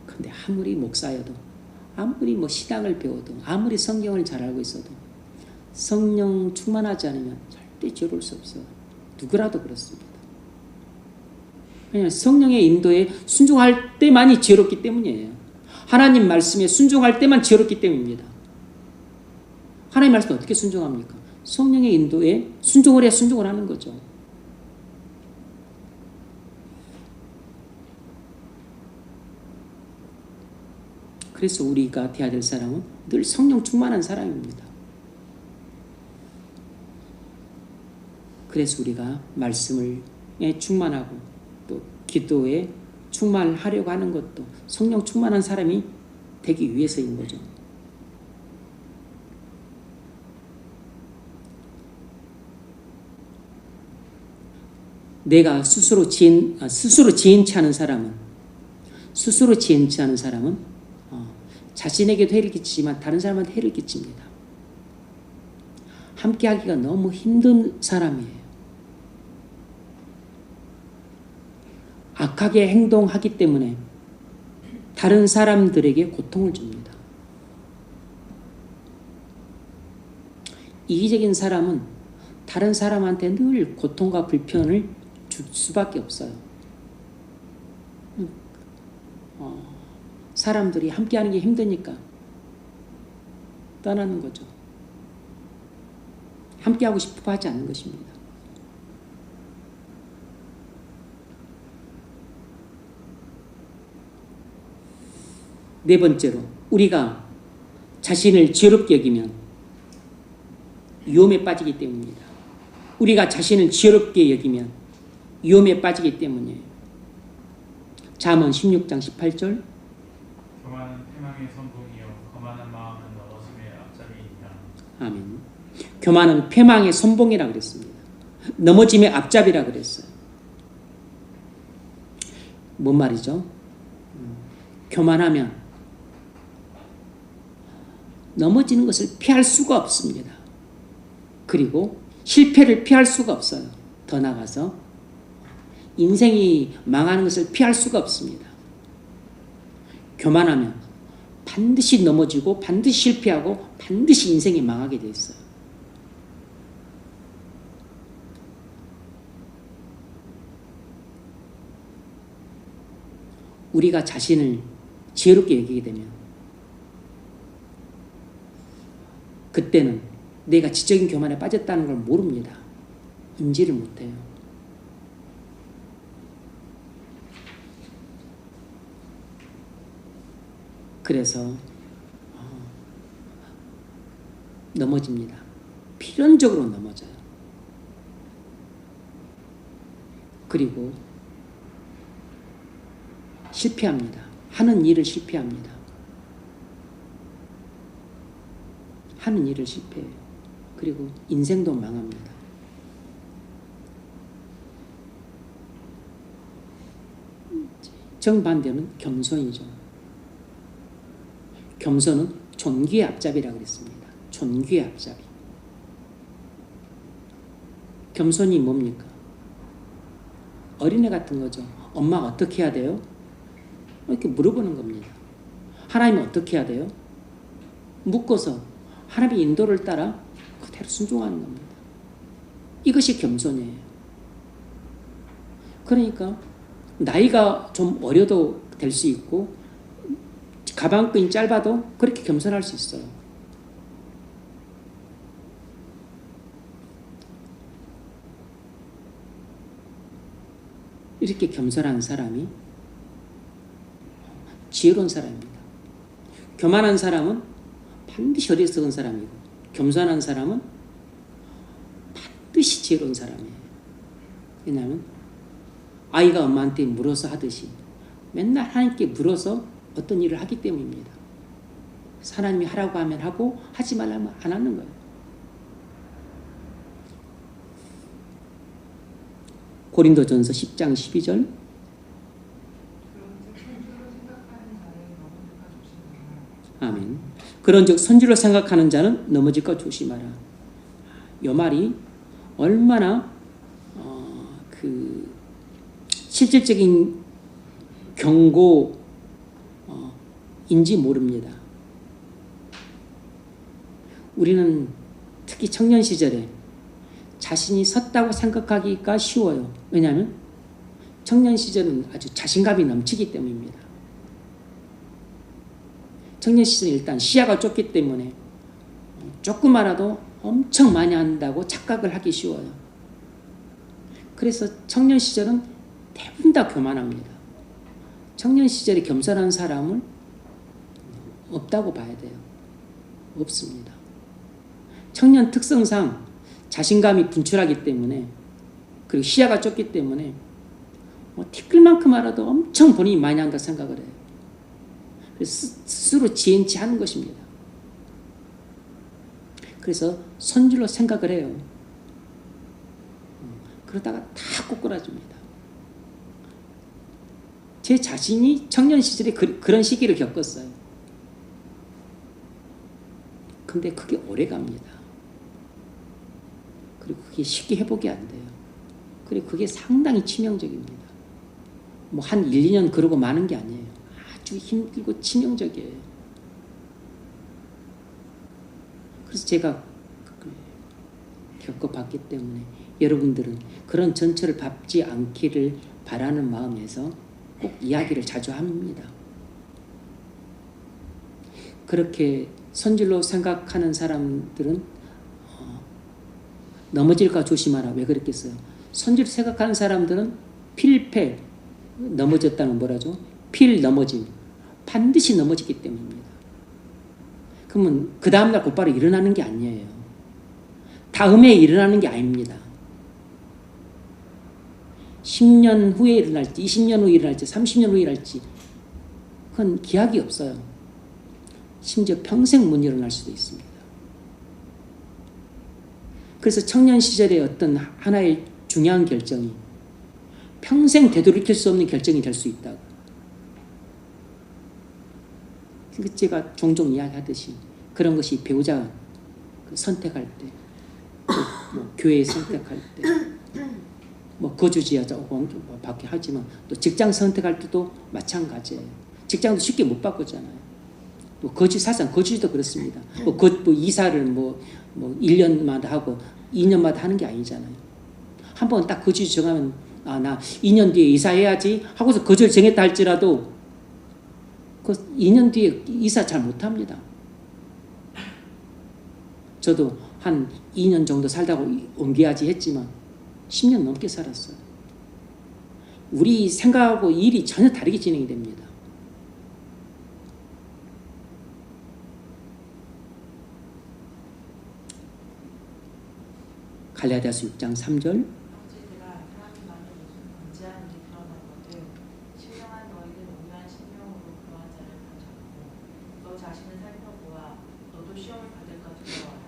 근데 아무리 목사여도 아무리 뭐 신앙을 배워도 아무리 성경을 잘 알고 있어도 성령 충만하지 않으면 절대 지혜로울 수 없어요. 누구라도 그렇습니다. 왜냐하면 성령의 인도에 순종할 때만이 지혜롭기 때문이에요. 하나님 말씀에 순종할 때만 지혜롭기 때문입니다. 하나님 말씀 어떻게 순종합니까? 성령의 인도에 순종을 해야 순종을 하는 거죠. 그래서 우리가 돼야 될 사람은 늘 성령 충만한 사람입니다. 그래서 우리가 말씀에 충만하고 또 기도에 충만하려고 하는 것도 성령 충만한 사람이 되기 위해서인 거죠. 내가 스스로 지혜치 않은 사람은 자신에게도 해를 끼치지만 다른 사람한테 해를 끼칩니다. 함께 하기가 너무 힘든 사람이에요. 악하게 행동하기 때문에 다른 사람들에게 고통을 줍니다. 이기적인 사람은 다른 사람한테 늘 고통과 불편을 줄 수밖에 없어요. 사람들이 함께하는 게 힘드니까 떠나는 거죠. 함께하고 싶어 하지 않는 것입니다. 네 번째로 우리가 자신을 지혜롭게 여기면 위험에 빠지기 때문입니다. 우리가 자신을 지혜롭게 여기면 위험에 빠지기 때문이에요. 잠언 16장 18절 교만은 패망의 선봉이요 거만한 마음은 넘어짐의 앞잡이이니라. 아멘. 교만은 패망의 선봉이라 그랬습니다. 넘어짐의 앞잡이라 그랬어요. 뭔 말이죠? 교만하면 넘어지는 것을 피할 수가 없습니다. 그리고 실패를 피할 수가 없어요. 더 나아가서 인생이 망하는 것을 피할 수가 없습니다. 교만하면 반드시 넘어지고 반드시 실패하고 반드시 인생이 망하게 돼 있어요. 우리가 자신을 지혜롭게 여기게 되면 그때는 내가 지적인 교만에 빠졌다는 걸 모릅니다. 인지를 못해요. 그래서 넘어집니다. 필연적으로 넘어져요. 그리고 실패합니다. 하는 일을 실패합니다. 하는 일을 실패해요. 그리고 인생도 망합니다. 정반대는 겸손이죠. 겸손은 존귀의 앞잡이라고 그랬습니다. 존귀의 앞잡이. 겸손이 뭡니까? 어린애 같은 거죠. 엄마가 어떻게 해야 돼요? 이렇게 물어보는 겁니다. 하나님은 어떻게 해야 돼요? 묶어서 하나님의 인도를 따라 그대로 순종하는 겁니다. 이것이 겸손이에요. 그러니까 나이가 좀 어려도 될 수 있고 가방끈이 짧아도 그렇게 겸손할 수 있어요. 이렇게 겸손한 사람이 지혜로운 사람입니다. 교만한 사람은 반드시 어리석은 사람이고 겸손한 사람은 반드시 지혜로운 사람이에요. 왜냐하면 아이가 엄마한테 물어서 하듯이 맨날 하나님께 물어서 어떤 일을 하기 때문입니다. 하나님이 하라고 하면 하고 하지 말라면 안 하는 거예요. 고린도전서 10장 12절 아멘. 그런즉 선지로 생각하는 자는 넘어질까 조심하라. 이 말이 얼마나 실질적인 경고인지 모릅니다. 우리는 특히 청년 시절에 자신이 섰다고 생각하기가 쉬워요. 왜냐하면 청년 시절은 아주 자신감이 넘치기 때문입니다. 청년 시절은 일단 시야가 좁기 때문에 조금만라도 엄청 많이 한다고 착각을 하기 쉬워요. 그래서 청년 시절은 대부분 다 교만합니다. 청년 시절에 겸손한 사람은 없다고 봐야 돼요. 없습니다. 청년 특성상 자신감이 분출하기 때문에 그리고 시야가 좁기 때문에 티끌만큼 알아도 엄청 본인이 많이 한다 생각을 해요. 그래서 스스로 지혜치 하는 것입니다. 그래서 선줄로 생각을 해요. 그러다가 다 꼬꾸라집니다. 제 자신이 청년 시절에 그런 시기를 겪었어요. 근데 그게 오래 갑니다. 그리고 그게 쉽게 회복이 안 돼요. 그리고 그게 상당히 치명적입니다. 뭐 한 1, 2년 그러고 마는 게 아니에요. 아주 힘들고 치명적이에요. 그래서 제가 겪어봤기 때문에 여러분들은 그런 전철을 밟지 않기를 바라는 마음에서 꼭 이야기를 자주 합니다. 그렇게 선질로 생각하는 사람들은 넘어질까 조심하라. 왜 그랬겠어요? 선질로 생각하는 사람들은 필패, 넘어졌다는 뭐라죠? 필 넘어짐, 반드시 넘어지기 때문입니다. 그러면 그 다음날 곧바로 일어나는 게 아니에요. 다음에 일어나는 게 아닙니다. 10년 후에 일어날지, 20년 후에 일어날지, 30년 후에 일어날지 그건 기약이 없어요. 심지어 평생 못 일어날 수도 있습니다. 그래서 청년 시절의 어떤 하나의 중요한 결정이 평생 되돌이킬 수 없는 결정이 될 수 있다고. 제가 종종 이야기하듯이 그런 것이 배우자 선택할 때, 뭐 교회 선택할 때, 뭐 거주지야 조금 바뀌 하지만 또 직장 선택할 때도 마찬가지예요. 직장도 쉽게 못 바꾸잖아요. 또 사실상 거주지도 그렇습니다. 뭐 이사를 뭐 1년마다 하고 2년마다 하는 게 아니잖아요. 한번 딱 거주지 정하면 나 2년 뒤에 이사해야지 하고서 거주를 정했다 할지라도 그 2년 뒤에 이사 잘 못합니다. 저도 한 2년 정도 살다가 옮겨야지 했지만 10년 넘게 살았어요. 우리 생각하고 일이 전혀 다르게 진행이 됩니다. 갈라디아서 6장 3절. 형제들아, 사람이 많은 요즘 범죄하는 일이 드러나거든 신령한 너희는 온유한 심령으로 그러한 자를 가졌고 너 자신을 살펴보아 너도 시험을 받을까 두려워라.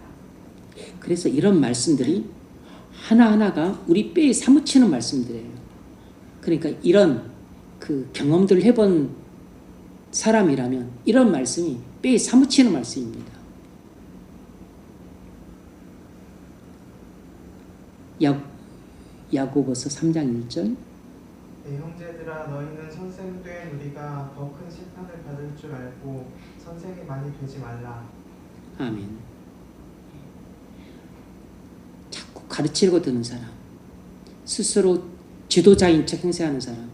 그래서 이런 말씀들이 하나하나가 우리 뼈에 사무치는 말씀들이에요. 그러니까 이런 그 경험들을 해본 사람이라면 이런 말씀이 뼈에 사무치는 말씀입니다. 야고보서 3장 1절. 내 형제들아 너희는 선생된 우리가 더 큰 심판을 받을 줄 알고 선생이 많이 되지 말라. 아멘. 자꾸 가르치려고 드는 사람, 스스로 지도자인 척 행세하는 사람,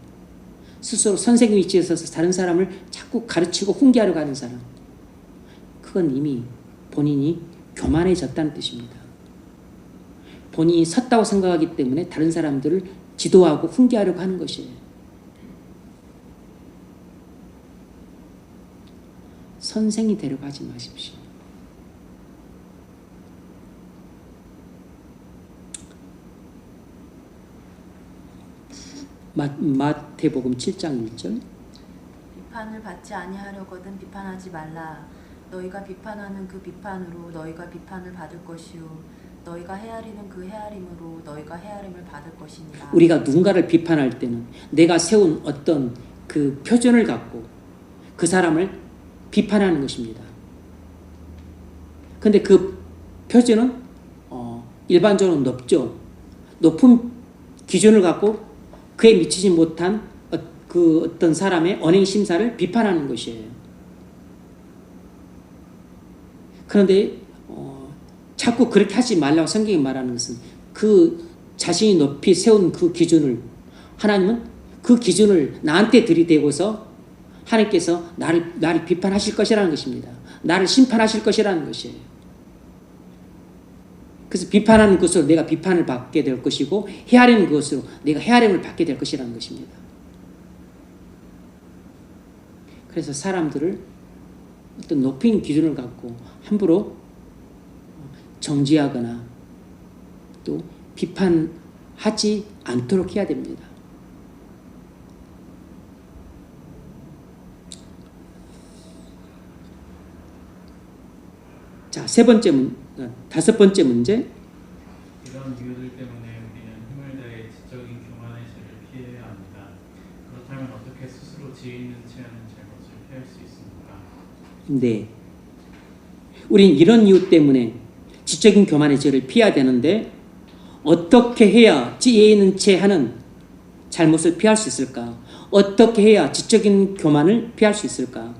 스스로 선생님 위치에 서서 다른 사람을 자꾸 가르치고 훈계하려고 하는 사람, 그건 이미 본인이 교만해졌다는 뜻입니다. 본인이 섰다고 생각하기 때문에 다른 사람들을 지도하고 훈계하려고 하는 것이에요. 선생이 되려고 하지 마십시오. 마태복음 7장 1절. 비판을 받지 아니하려거든 비판하지 말라. 너희가 비판하는 그 비판으로 너희가 비판을 받을 것이요 너희가 헤아리는 그 헤아림으로 너희가 헤아림을 받을 것이니라. 우리가 누군가를 비판할 때는 내가 세운 어떤 그 표준을 갖고 그 사람을 비판하는 것입니다. 근데 그 표준은 일반적으로 높죠. 높은 기준을 갖고 그에 미치지 못한 그 어떤 사람의 언행 심사를 비판하는 것이에요. 그런데 자꾸 그렇게 하지 말라고 성경이 말하는 것은 그 자신이 높이 세운 그 기준을 하나님은 그 기준을 나한테 들이대고서 하나님께서 나를 비판하실 것이라는 것입니다. 나를 심판하실 것이라는 것이에요. 그래서 비판하는 것으로 내가 비판을 받게 될 것이고 헤아리는 것으로 내가 헤아림을 받게 될 것이라는 것입니다. 그래서 사람들을 어떤 높인 기준을 갖고 함부로 정지하거나 또 비판하지 않도록 해야 됩니다. 자, 다섯 번째 문제. 이런 이유들 때문에 우리는 힘을 다해 지적인 교만의 죄를 피해야 합니다. 그렇다면 어떻게 스스로 지혜 있는 체하는 잘못을 피할 수 있습니까? 네. 우린 이런 이유 때문에 지적인 교만의 죄를 피해야 되는데 어떻게 해야 지혜 있는 채 하는 잘못을 피할 수 있을까? 어떻게 해야 지적인 교만을 피할 수 있을까?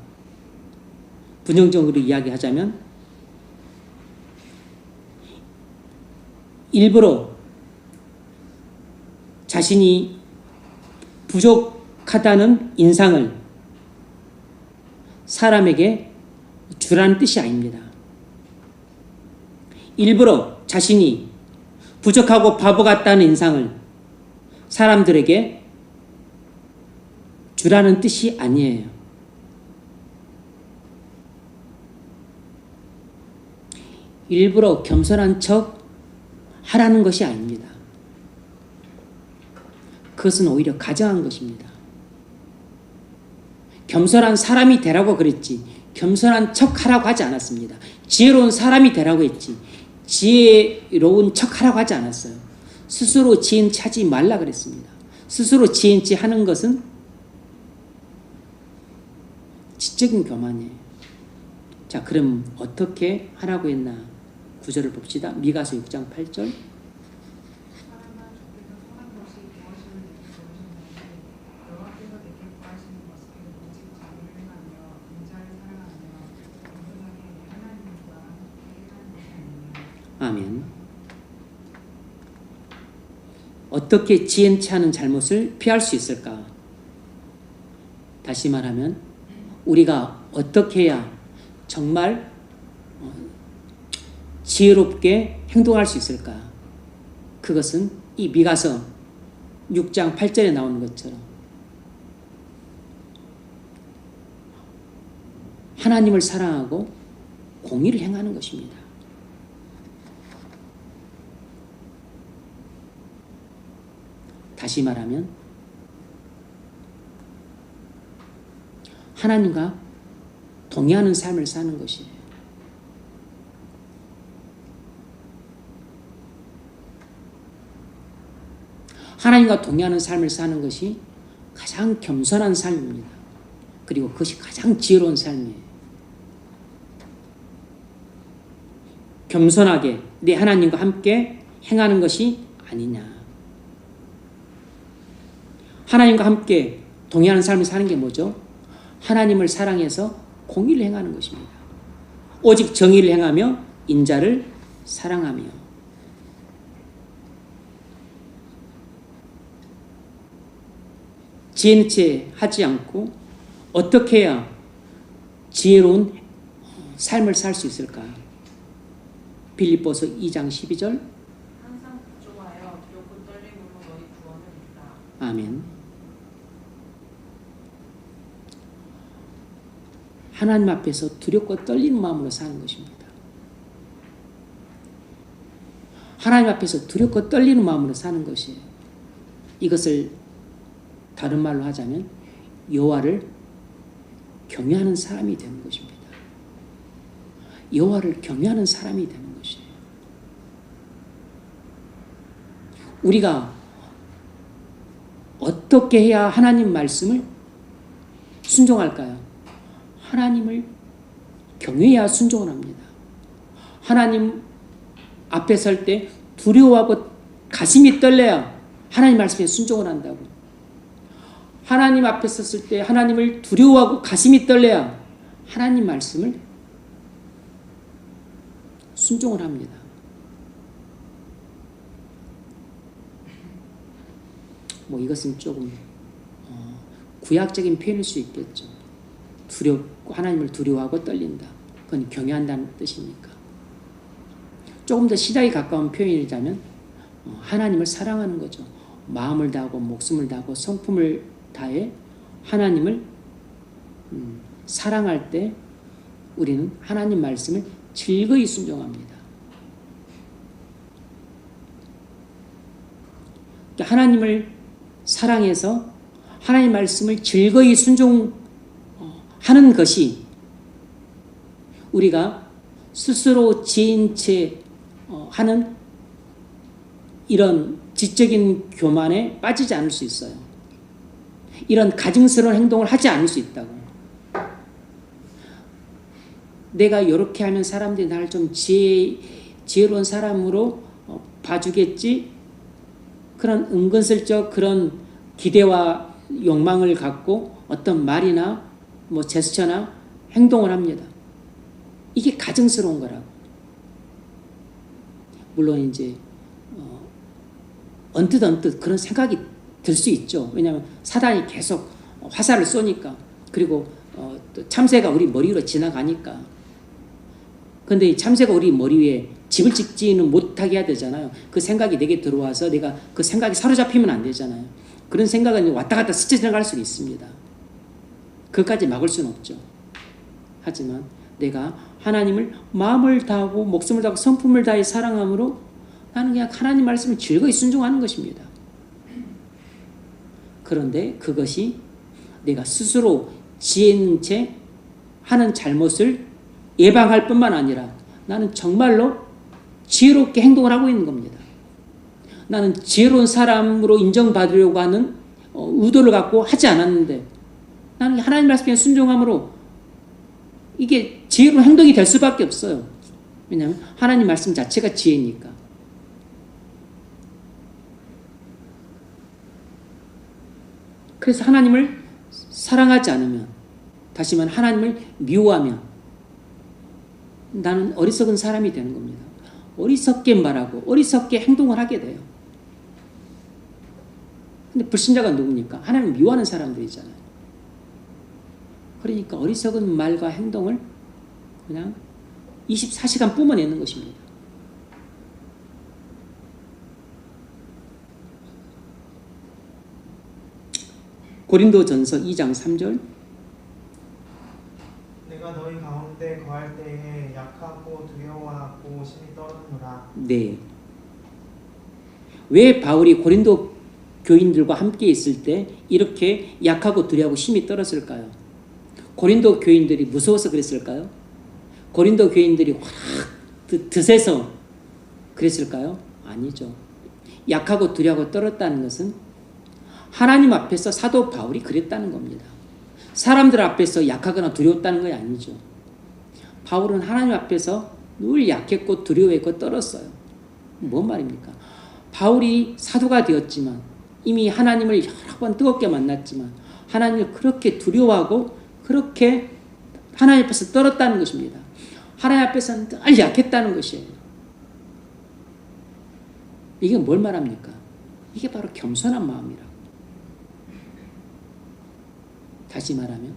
부정적으로 이야기하자면 일부러 자신이 부족하다는 인상을 사람에게 주라는 뜻이 아닙니다. 일부러 자신이 부족하고 바보 같다는 인상을 사람들에게 주라는 뜻이 아니에요. 일부러 겸손한 척 하라는 것이 아닙니다. 그것은 오히려 가정한 것입니다. 겸손한 사람이 되라고 그랬지 겸손한 척 하라고 하지 않았습니다. 지혜로운 사람이 되라고 했지 지혜로운 척 하라고 하지 않았어요. 스스로 지혜인 체 하지 말라 그랬습니다. 스스로 지혜인 체 하는 것은 지적인 교만이에요. 자, 그럼 어떻게 하라고 했나? 구절을 봅시다. 미가서 6장 8절. 사람아 주께서 선한 것이 무엇임을 모르셨는지 여호와께서 내게 구하시는 것은 오직 자비를 행하며 인자를 사랑하며 온전하게 하나님과 함께 하는 것이니라. 아멘. 어떻게 지혜치 않은 잘못을 피할 수 있을까? 다시 말하면 우리가 어떻게 해야 정말 지혜롭게 행동할 수 있을까? 그것은 이 미가서 6장 8절에 나오는 것처럼 하나님을 사랑하고 공의를 행하는 것입니다. 다시 말하면 하나님과 동의하는 삶을 사는 것이에요. 하나님과 동의하는 삶을 사는 것이 가장 겸손한 삶입니다. 그리고 그것이 가장 지혜로운 삶이에요. 겸손하게 내 하나님과 함께 행하는 것이 아니냐. 하나님과 함께 동의하는 삶을 사는 게 뭐죠? 하나님을 사랑해서 공의를 행하는 것입니다. 오직 정의를 행하며 인자를 사랑하며 지혜는 채 하지 않고 어떻게 해야 지혜로운 삶을 살 수 있을까? 빌립보서 2장 12절. 항상 부조하여 두렵고 떨림으로 너희 구원을 입다. 아멘. 하나님 앞에서 두렵고 떨리는 마음으로 사는 것입니다. 하나님 앞에서 두렵고 떨리는 마음으로 사는 것이에요. 이것을 다른 말로 하자면 여호와를 경외하는 사람이 되는 것입니다. 여호와를 경외하는 사람이 되는 것이에요. 우리가 어떻게 해야 하나님 말씀을 순종할까요? 하나님을 경외해야 순종을 합니다. 하나님 앞에 설 때 두려워하고 가슴이 떨려야 하나님 말씀에 순종을 한다고. 하나님 앞에 섰을 때 하나님을 두려워하고 가슴이 떨려야 하나님 말씀을 순종을 합니다. 뭐 이것은 조금 구약적인 표현일 수 있겠죠. 두렵고 하나님을 두려워하고 떨린다. 그건 경외한다는 뜻이니까. 조금 더 시작에 가까운 표현이자면 하나님을 사랑하는 거죠. 마음을 다하고 목숨을 다하고 성품을 다해 하나님을 사랑할 때 우리는 하나님 말씀을 즐거이 순종합니다. 하나님을 사랑해서 하나님 말씀을 즐거이 순종하는 것이 우리가 스스로 지인 채 하는 이런 지적인 교만에 빠지지 않을 수 있어요. 이런 가증스러운 행동을 하지 않을 수 있다고. 내가 이렇게 하면 사람들이 나를 좀 지혜로운 사람으로 봐주겠지? 그런 은근슬쩍 그런 기대와 욕망을 갖고 어떤 말이나 뭐 제스처나 행동을 합니다. 이게 가증스러운 거라고. 물론 이제 언뜻 그런 생각이 들 수 있죠. 왜냐하면 사단이 계속 화살을 쏘니까. 그리고 또 참새가 우리 머리 위로 지나가니까. 근데 이 참새가 우리 머리 위에 집을 짓지는 못하게 해야 되잖아요. 그 생각이 내게 들어와서 내가 그 생각이 사로잡히면 안 되잖아요. 그런 생각은 왔다 갔다 스쳐 지나갈 수는 있습니다. 그것까지 막을 수는 없죠. 하지만 내가 하나님을 마음을 다하고 목숨을 다하고 성품을 다해 사랑함으로 나는 그냥 하나님 말씀을 즐거이 순종하는 것입니다. 그런데 그것이 내가 스스로 지혜 있는 채 하는 잘못을 예방할 뿐만 아니라 나는 정말로 지혜롭게 행동을 하고 있는 겁니다. 나는 지혜로운 사람으로 인정받으려고 하는 의도를 갖고 하지 않았는데 나는 하나님 말씀에 순종함으로 이게 지혜로운 행동이 될 수밖에 없어요. 왜냐하면 하나님 말씀 자체가 지혜니까. 그래서 하나님을 사랑하지 않으면, 다시 말하면 하나님을 미워하면 나는 어리석은 사람이 되는 겁니다. 어리석게 말하고 어리석게 행동을 하게 돼요. 근데 불신자가 누굽니까? 하나님을 미워하는 사람들이잖아요. 그러니까 어리석은 말과 행동을 그냥 24시간 뿜어내는 것입니다. 고린도전서 2장 3절. 내가 너희 가운데 거할 때에 약하고 두려워하고 심히 떨었노라. 네. 왜 바울이 고린도 교인들과 함께 있을 때 이렇게 약하고 두려워하고 심히 떨었을까요? 고린도 교인들이 무서워서 그랬을까요? 고린도 교인들이 확 드세서 그랬을까요? 아니죠. 약하고 두려워하고 떨었다는 것은 하나님 앞에서 사도 바울이 그랬다는 겁니다. 사람들 앞에서 약하거나 두려웠다는 게 아니죠. 바울은 하나님 앞에서 늘 약했고 두려워했고 떨었어요. 뭔 말입니까? 바울이 사도가 되었지만 이미 하나님을 여러 번 뜨겁게 만났지만 하나님을 그렇게 두려워하고 그렇게 하나님 앞에서 떨었다는 것입니다. 하나님 앞에서는 늘 약했다는 것이에요. 이게 뭘 말합니까? 이게 바로 겸손한 마음이라고. 다시 말하면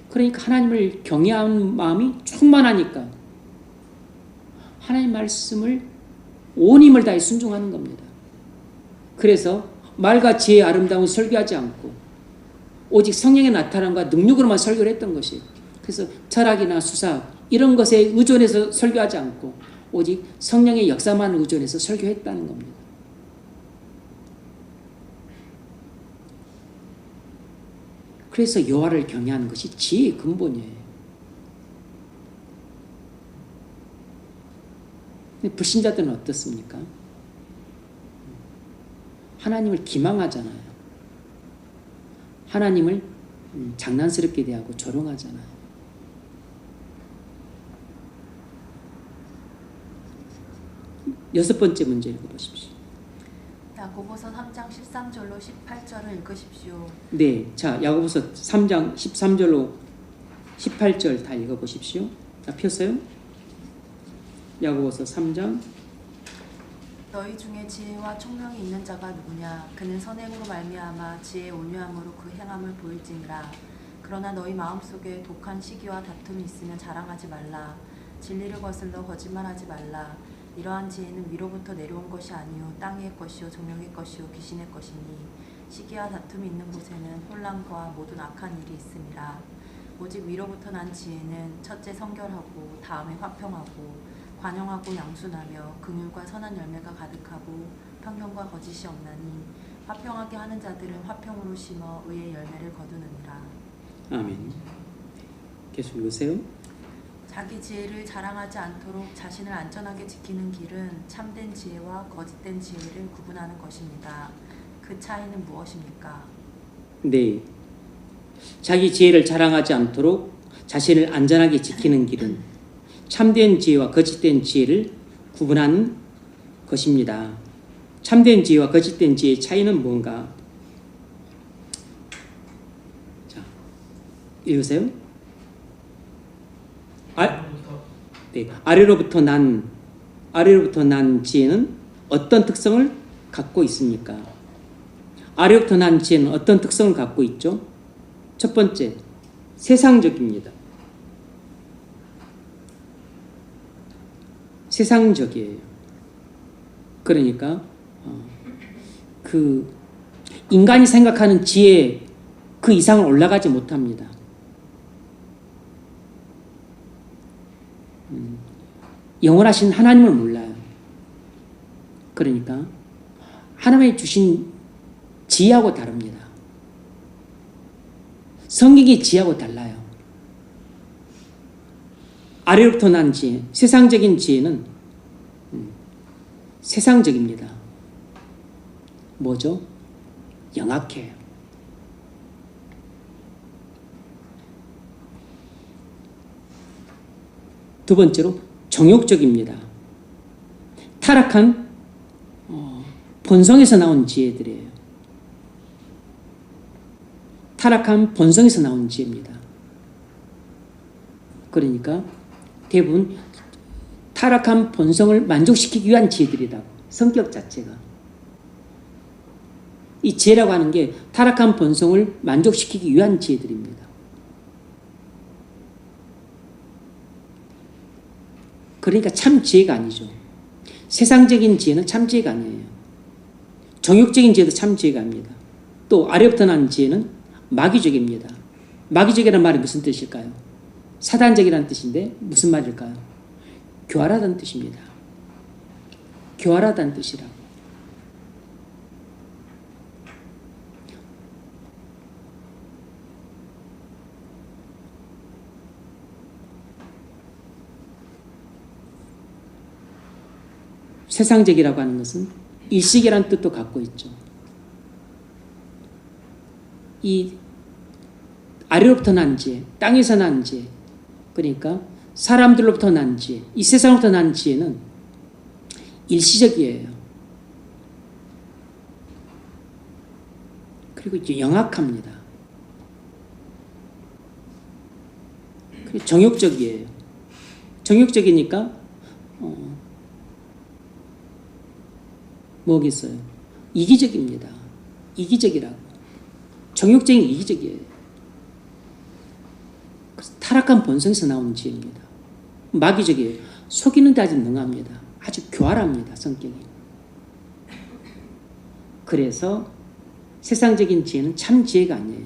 그러니까 하나님을 경외하는 마음이 충만하니까 하나님 말씀을 온 힘을 다해 순종하는 겁니다. 그래서 말과 지혜의 아름다움을 설교하지 않고 오직 성령의 나타남과 능력으로만 설교를 했던 것이에요. 그래서 철학이나 수사학 이런 것에 의존해서 설교하지 않고 오직 성령의 역사만 의존해서 설교했다는 겁니다. 그래서 여호와를 경외하는 것이 지혜의 근본이에요. 근데 불신자들은 어떻습니까? 하나님을 기망하잖아요. 하나님을 장난스럽게 대하고 조롱하잖아요. 여섯 번째 문제 읽어보십시오. 야고보서 3장 13절로 18절을 읽으십시오. 네, 자 야고보서 3장 13절로 18절 다 읽어보십시오. 다 폈어요? 야고보서 3장. 너희 중에 지혜와 총명이 있는 자가 누구냐? 그는 선행으로 말미암아 지혜의 온유함으로 그 행함을 보일지니라. 그러나 너희 마음속에 독한 시기와 다툼이 있으면 자랑하지 말라. 진리를 거슬러 거짓말하지 말라. 이러한 지혜는 위로부터 내려온 것이 아니요 땅의 것이요 종력의 것이요 귀신의 것이니 시기와 다툼이 있는 곳에는 혼란과 모든 악한 일이 있음이라. 오직 위로부터 난 지혜는 첫째 성결하고 다음에 화평하고 관용하고 양순하며 긍휼과 선한 열매가 가득하고 편견과 거짓이 없나니 화평하게 하는 자들은 화평으로 심어 의의 열매를 거두느니라. 아멘. 계속 읽으세요. 자기 지혜를 자랑하지 않도록 자신을 안전하게 지키는 길은 참된 지혜와 거짓된 지혜를 구분하는 것입니다. 그 차이는 무엇입니까? 네. 자기 지혜를 자랑하지 않도록 자신을 안전하게 지키는 길은 참된 지혜와 거짓된 지혜를 구분하는 것입니다. 참된 지혜와 거짓된 지혜의 차이는 뭔가? 자, 읽으세요. 네, 아래로부터 난 지혜는 어떤 특성을 갖고 있습니까? 아래로부터 난 지혜는 어떤 특성을 갖고 있죠? 첫 번째, 세상적입니다. 세상적이에요. 그러니까 그 인간이 생각하는 지혜 그 이상을 올라가지 못합니다. 영원하신 하나님을 몰라요. 그러니까 하나님이 주신 지혜하고 다릅니다. 성경의 지혜하고 달라요. 아래로부터 난 지혜, 세상적인 지혜는 세상적입니다. 뭐죠? 영악해요. 두 번째로 정욕적입니다. 타락한 본성에서 나온 지혜들이에요. 타락한 본성에서 나온 지혜입니다. 그러니까 대부분 타락한 본성을 만족시키기 위한 지혜들이라고, 성격 자체가. 이 지혜라고 하는 게 타락한 본성을 만족시키기 위한 지혜들입니다. 그러니까 참 지혜가 아니죠. 세상적인 지혜는 참 지혜가 아니에요. 정욕적인 지혜도 참 지혜가 아닙니다. 또 아래부터 난 지혜는 마귀적입니다. 마귀적이라는 말이 무슨 뜻일까요? 사단적이라는 뜻인데 무슨 말일까요? 교활하다는 뜻입니다. 교활하다는 뜻이라고. 세상적이라고 하는 것은 일식이라는 뜻도 갖고 있죠. 이 아래로부터 난 지혜, 땅에서 난 지혜, 그러니까 사람들로부터 난 지혜, 이 세상으로부터 난 지혜는 일시적이에요. 그리고 이제 영악합니다. 그리고 정욕적이에요. 정욕적이니까 뭐겠어요? 이기적입니다. 이기적이라고. 정욕적인 이기적이에요. 타락한 본성에서 나오는 지혜입니다. 마귀적이에요. 속이는 데 아주 능합니다. 아주 교활합니다. 성격이. 그래서 세상적인 지혜는 참 지혜가 아니에요.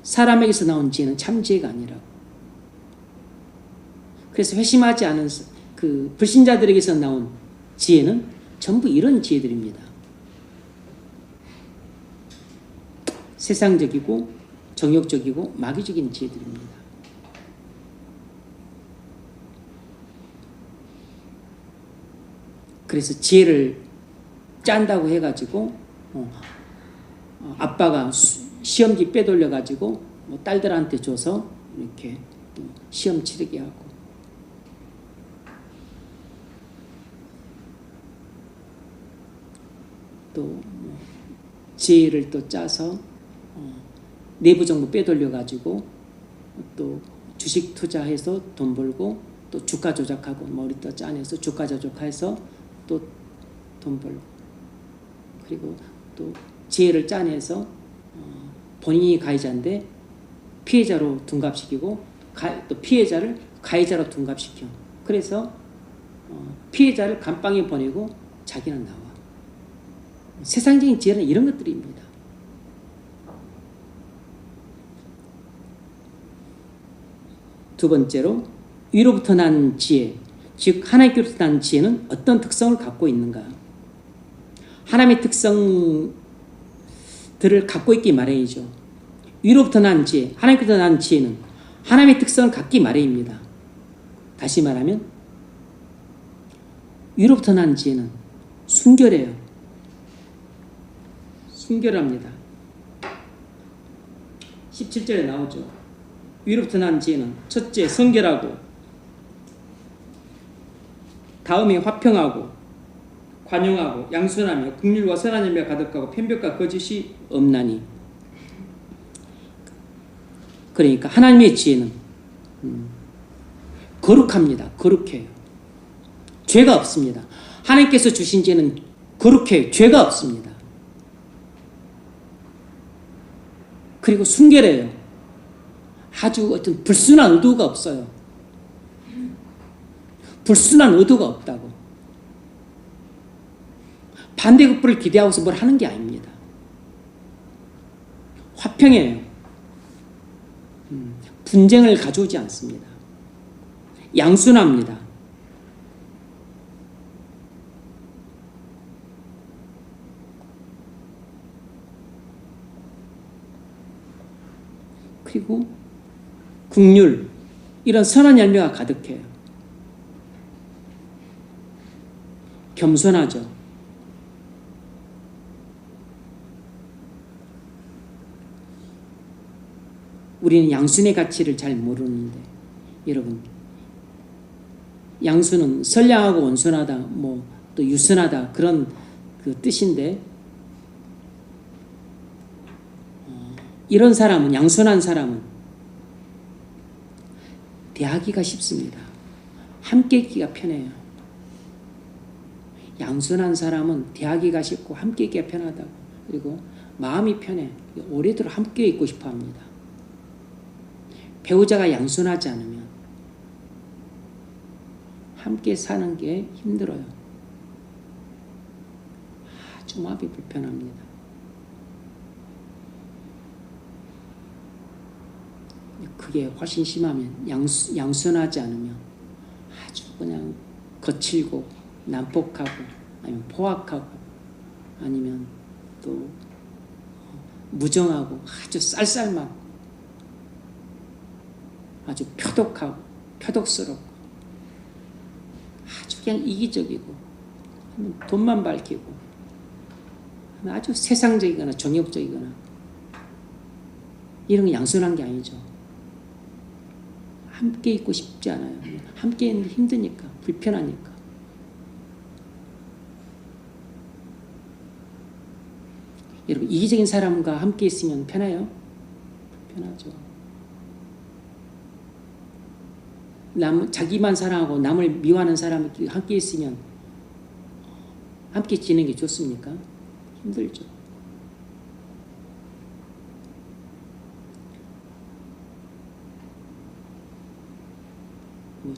사람에게서 나온 지혜는 참 지혜가 아니라고. 그래서 회심하지 않은 그 불신자들에게서 나온 지혜는 전부 이런 지혜들입니다. 세상적이고 정욕적이고 마귀적인 지혜들입니다. 그래서 지혜를 짠다고 해가지고 아빠가 시험지 빼돌려가지고 딸들한테 줘서 이렇게 또 시험 치르게 하고, 또 지혜를 또 짜서 내부 정보 빼돌려가지고 또 주식 투자해서 돈 벌고, 또 주가 조작하고 머리 또 짜내서 주가 조작해서 또 돈 벌고, 그리고 또 지혜를 짜내서 본인이 가해자인데 피해자로 둔갑시키고 또 피해자를 가해자로 둔갑시켜. 그래서 피해자를 감방에 보내고 자기는 나와. 세상적인 지혜는 이런 것들입니다. 두 번째로 위로부터 난 지혜, 즉 하나님께로부터 난 지혜는 어떤 특성을 갖고 있는가? 하나님의 특성들을 갖고 있기 마련이죠. 위로부터 난 지혜, 하나님께로부터 난 지혜는 하나님의 특성을 갖기 마련입니다. 다시 말하면 위로부터 난 지혜는 순결해요. 순결합니다. 17절에 나오죠. 위로부터 난 지혜는 첫째 성결하고, 다음에 화평하고 관용하고 양순하며 긍휼과 선한 열매가 가득하고 편벽과 거짓이 없나니. 그러니까 하나님의 지혜는 거룩합니다. 거룩해요. 죄가 없습니다. 하나님께서 주신 지혜는 거룩해요. 죄가 없습니다. 그리고 순결해요. 아주 어떤 불순한 의도가 없어요. 불순한 의도가 없다고. 반대급부를 기대하고서 뭘 하는 게 아닙니다. 화평해요. 분쟁을 가져오지 않습니다. 양순합니다. 그리고 긍휼, 이런 선한 열매가 가득해요. 겸손하죠. 우리는 양순의 가치를 잘 모르는데, 여러분, 양수는 선량하고 온순하다, 뭐 또 유순하다 그런 그 뜻인데 이런 사람은 양순한 사람은 대하기가 쉽습니다. 함께 있기가 편해요. 양순한 사람은 대하기가 쉽고 함께 있기가 편하다고. 그리고 마음이 편해. 오래도록 함께 있고 싶어 합니다. 배우자가 양순하지 않으면 함께 사는 게 힘들어요. 아주 마음이 불편합니다. 그게 훨씬 심하면 양순하지 않으면 아주 그냥 거칠고 난폭하고 아니면 포악하고 아니면 또 무정하고 아주 쌀쌀하고 아주 표독스럽고 아주 그냥 이기적이고 돈만 밝히고 아주 세상적이거나 정욕적이거나 이런 거 양순한 게 아니죠. 함께 있고 싶지 않아요. 함께 있는 게 힘드니까, 불편하니까. 여러분, 이기적인 사람과 함께 있으면 편해요? 편하죠. 자기만 사랑하고 남을 미워하는 사람이 함께 있으면 함께 지내는 게 좋습니까? 힘들죠.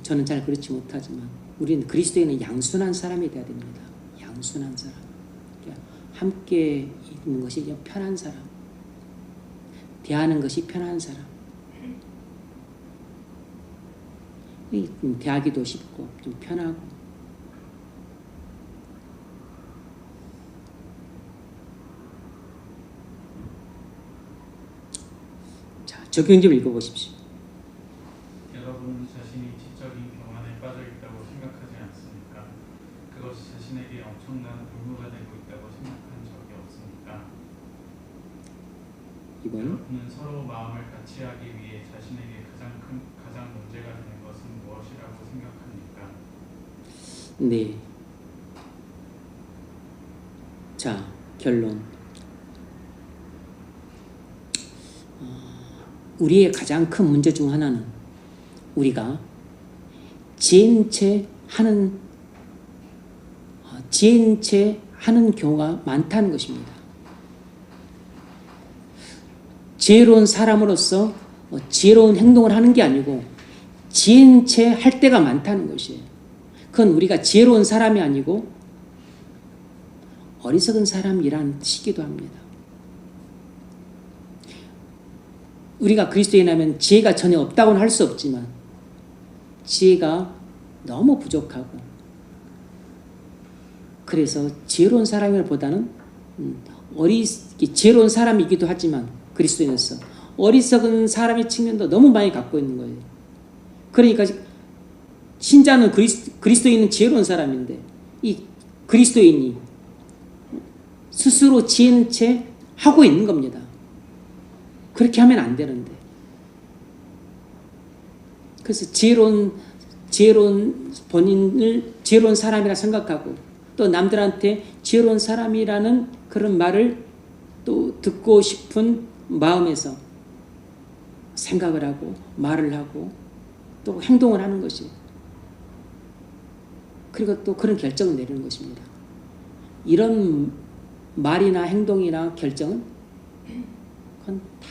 저는 잘 그렇지 못하지만 우리는 그리스도인은 양순한 사람이 되어야 됩니다. 양순한 사람. 그러니까 함께 있는 것이 편한 사람. 대하는 것이 편한 사람. 대하기도 쉽고 좀 편하고. 자, 적용 좀 읽어보십시오. 여러분은 자신이 지적인 교만에 빠져 있다고 생각하지 않습니까? 그것이 자신에게 엄청난 의무가 되고 있다고 생각한 적이 없습니까? 이번 여러분은 서로 마음을 같이 하기 위해 자신에게 가장 문제가 되는 것은 무엇이라고 생각합니까? 네. 자, 결론. 우리의 가장 큰 문제 중 하나는 우리가 지혜인 채 하는 경우가 많다는 것입니다. 지혜로운 사람으로서 지혜로운 행동을 하는 게 아니고 지혜인 채 할 때가 많다는 것이에요. 그건 우리가 지혜로운 사람이 아니고 어리석은 사람이라는 뜻이기도 합니다. 우리가 그리스도인이라면 지혜가 전혀 없다고는 할 수 없지만 지혜가 너무 부족하고 그래서 지혜로운 사람보다는 지혜로운 사람이기도 하지만 그리스도인으로서 어리석은 사람의 측면도 너무 많이 갖고 있는 거예요. 그러니까 신자는 그리스도인은 지혜로운 사람인데 이 그리스도인이 스스로 지혜인 채 하고 있는 겁니다. 그렇게 하면 안 되는데. 그래서 지혜로운 본인을 지혜로운 사람이라 생각하고 또 남들한테 지혜로운 사람이라는 그런 말을 또 듣고 싶은 마음에서 생각을 하고 말을 하고 또 행동을 하는 것이 그리고 또 그런 결정을 내리는 것입니다. 이런 말이나 행동이나 결정은 그건 다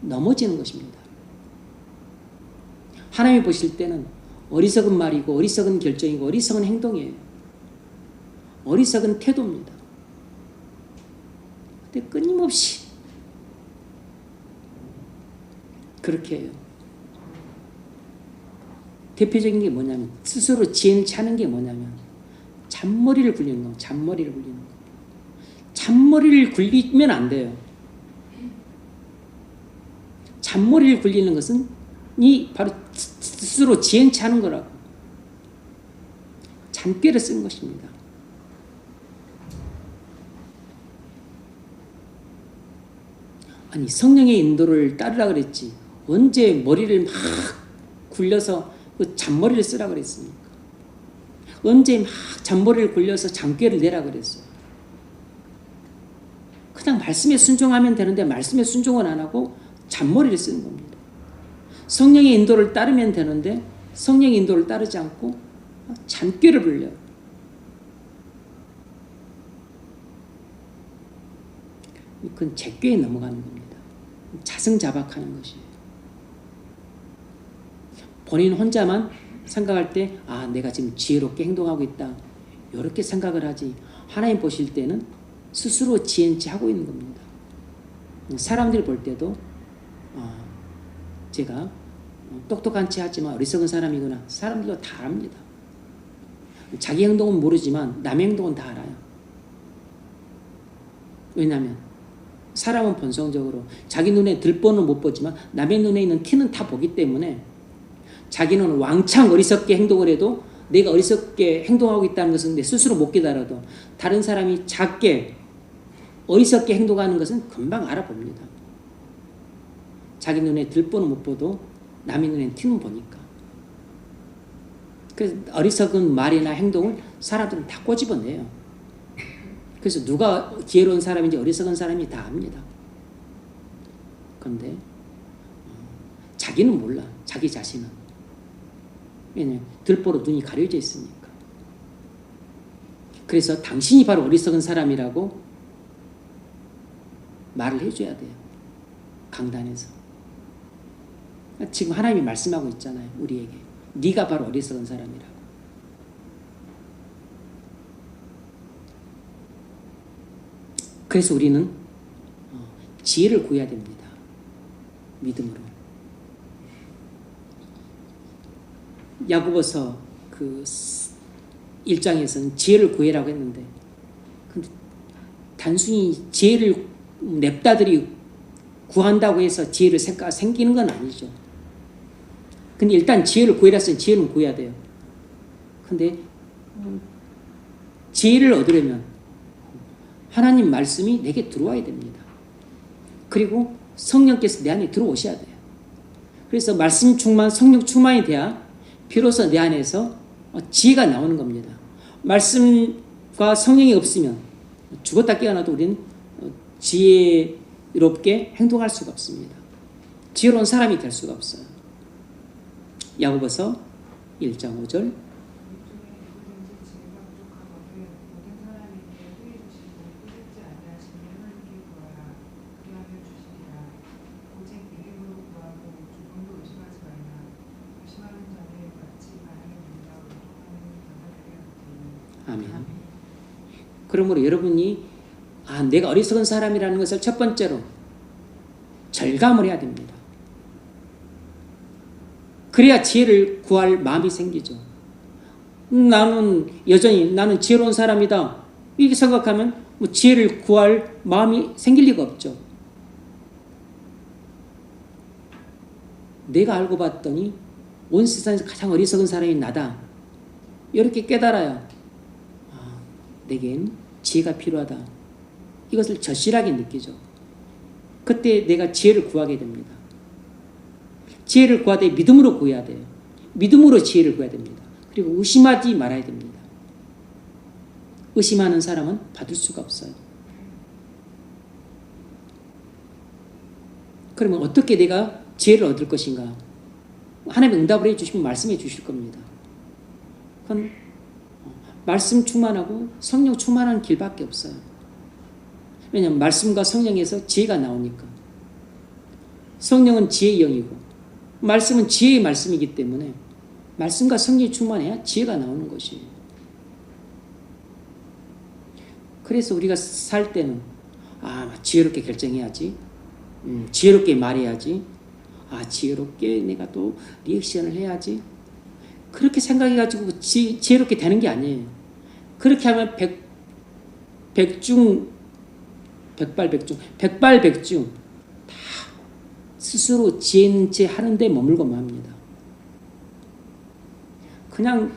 넘어지는 것입니다. 하나님이 보실 때는 어리석은 말이고 어리석은 결정이고 어리석은 행동이에요. 어리석은 태도입니다. 근데 끊임없이 그렇게 해요. 대표적인 게 뭐냐면 스스로 지혜는 차는 게 뭐냐면 잔머리를 굴리는 거. 잔머리를 굴리는 거. 잔머리를 굴리면 안 돼요. 잔머리를 굴리는 것은 바로 스스로 지혜는 차는 거라고. 잔꾀를 쓴 것입니다. 아니 성령의 인도를 따르라 그랬지 언제 머리를 막 굴려서 그 잔머리를 쓰라 그랬습니까? 언제 막 잔머리를 굴려서 잔꾀를 내라 그랬어요. 그냥 말씀에 순종하면 되는데 말씀에 순종을 안 하고 잔머리를 쓰는 겁니다. 성령의 인도를 따르면 되는데 성령의 인도를 따르지 않고 잔꾀를 불려요. 그건 제꾀에 넘어가는 겁니다. 자승자박하는 것이에요. 본인 혼자만 생각할 때 내가 지금 지혜롭게 행동하고 있다 이렇게 생각을 하지, 하나님 보실 때는 스스로 지혜인지 하고 있는 겁니다. 사람들이 볼 때도 제가 똑똑한 체 하지만 어리석은 사람이구나, 사람들도 다 압니다. 자기 행동은 모르지만 남의 행동은 다 알아요. 왜냐하면 사람은 본성적으로 자기 눈에 들보는 못 보지만 남의 눈에 있는 티는 다 보기 때문에 자기는 왕창 어리석게 행동을 해도 내가 어리석게 행동하고 있다는 것은 내 스스로 못 깨달아도 다른 사람이 작게 어리석게 행동하는 것은 금방 알아봅니다. 자기 눈에 들보는 못 보도 남의 눈에 티는 보니까. 그래서 어리석은 말이나 행동을 사람들은 다 꼬집어내요. 그래서 누가 지혜로운 사람인지 어리석은 사람이 다 압니다. 그런데 자기는 몰라. 자기 자신은. 왜냐하면 들보로 눈이 가려져 있으니까. 그래서 당신이 바로 어리석은 사람이라고 말을 해줘야 돼요. 강단에서. 지금 하나님이 말씀하고 있잖아요. 우리에게. 네가 바로 어리석은 사람이라고. 그래서 우리는 지혜를 구해야 됩니다. 믿음으로. 야고보서 그 1장에서는 지혜를 구해라고 했는데, 근데 단순히 지혜를 냅다들이 구한다고 해서 지혜를 생기는 건 아니죠. 근데 일단 지혜를 구해라 했으니 지혜는 구해야 돼요. 근데 지혜를 얻으려면 하나님 말씀이 내게 들어와야 됩니다. 그리고 성령께서 내 안에 들어오셔야 돼요. 그래서 말씀 충만, 성령 충만이 돼야 비로소 내 안에서 지혜가 나오는 겁니다. 말씀과 성령이 없으면 죽었다 깨어나도 우리는 지혜롭게 행동할 수가 없습니다. 지혜로운 사람이 될 수가 없어요. 야고보서 1장 5절. 아멘. 그러므로 여러분이 내가 어리석은 사람이라는 것을 첫 번째로 절감을 해야 됩니다. 그래야 지혜를 구할 마음이 생기죠. 나는 여전히 나는 지혜로운 사람이다 이렇게 생각하면 지혜를 구할 마음이 생길 리가 없죠. 내가 알고 봤더니 온 세상에서 가장 어리석은 사람이 나다 이렇게 깨달아야 내겐 지혜가 필요하다 이것을 절실하게 느끼죠. 그때 내가 지혜를 구하게 됩니다. 지혜를 구하되 믿음으로 구해야 돼요. 믿음으로 지혜를 구해야 됩니다. 그리고 의심하지 말아야 됩니다. 의심하는 사람은 받을 수가 없어요. 그러면 어떻게 내가 지혜를 얻을 것인가? 하나님이 응답을 해주시면 말씀해 주실 겁니다. 그건 말씀 충만하고 성령 충만한 길밖에 없어요. 왜냐하면 말씀과 성령에서 지혜가 나오니까. 성령은 지혜의 영이고 말씀은 지혜의 말씀이기 때문에 말씀과 성령이 충만해야 지혜가 나오는 것이에요. 그래서 우리가 살 때는 지혜롭게 결정해야지, 지혜롭게 말해야지, 지혜롭게 내가 또 리액션을 해야지 그렇게 생각해가지고 지혜롭게 되는 게 아니에요. 그렇게 하면 백발백중 다 스스로 지혜 있는 채 하는데 머물고만 합니다. 그냥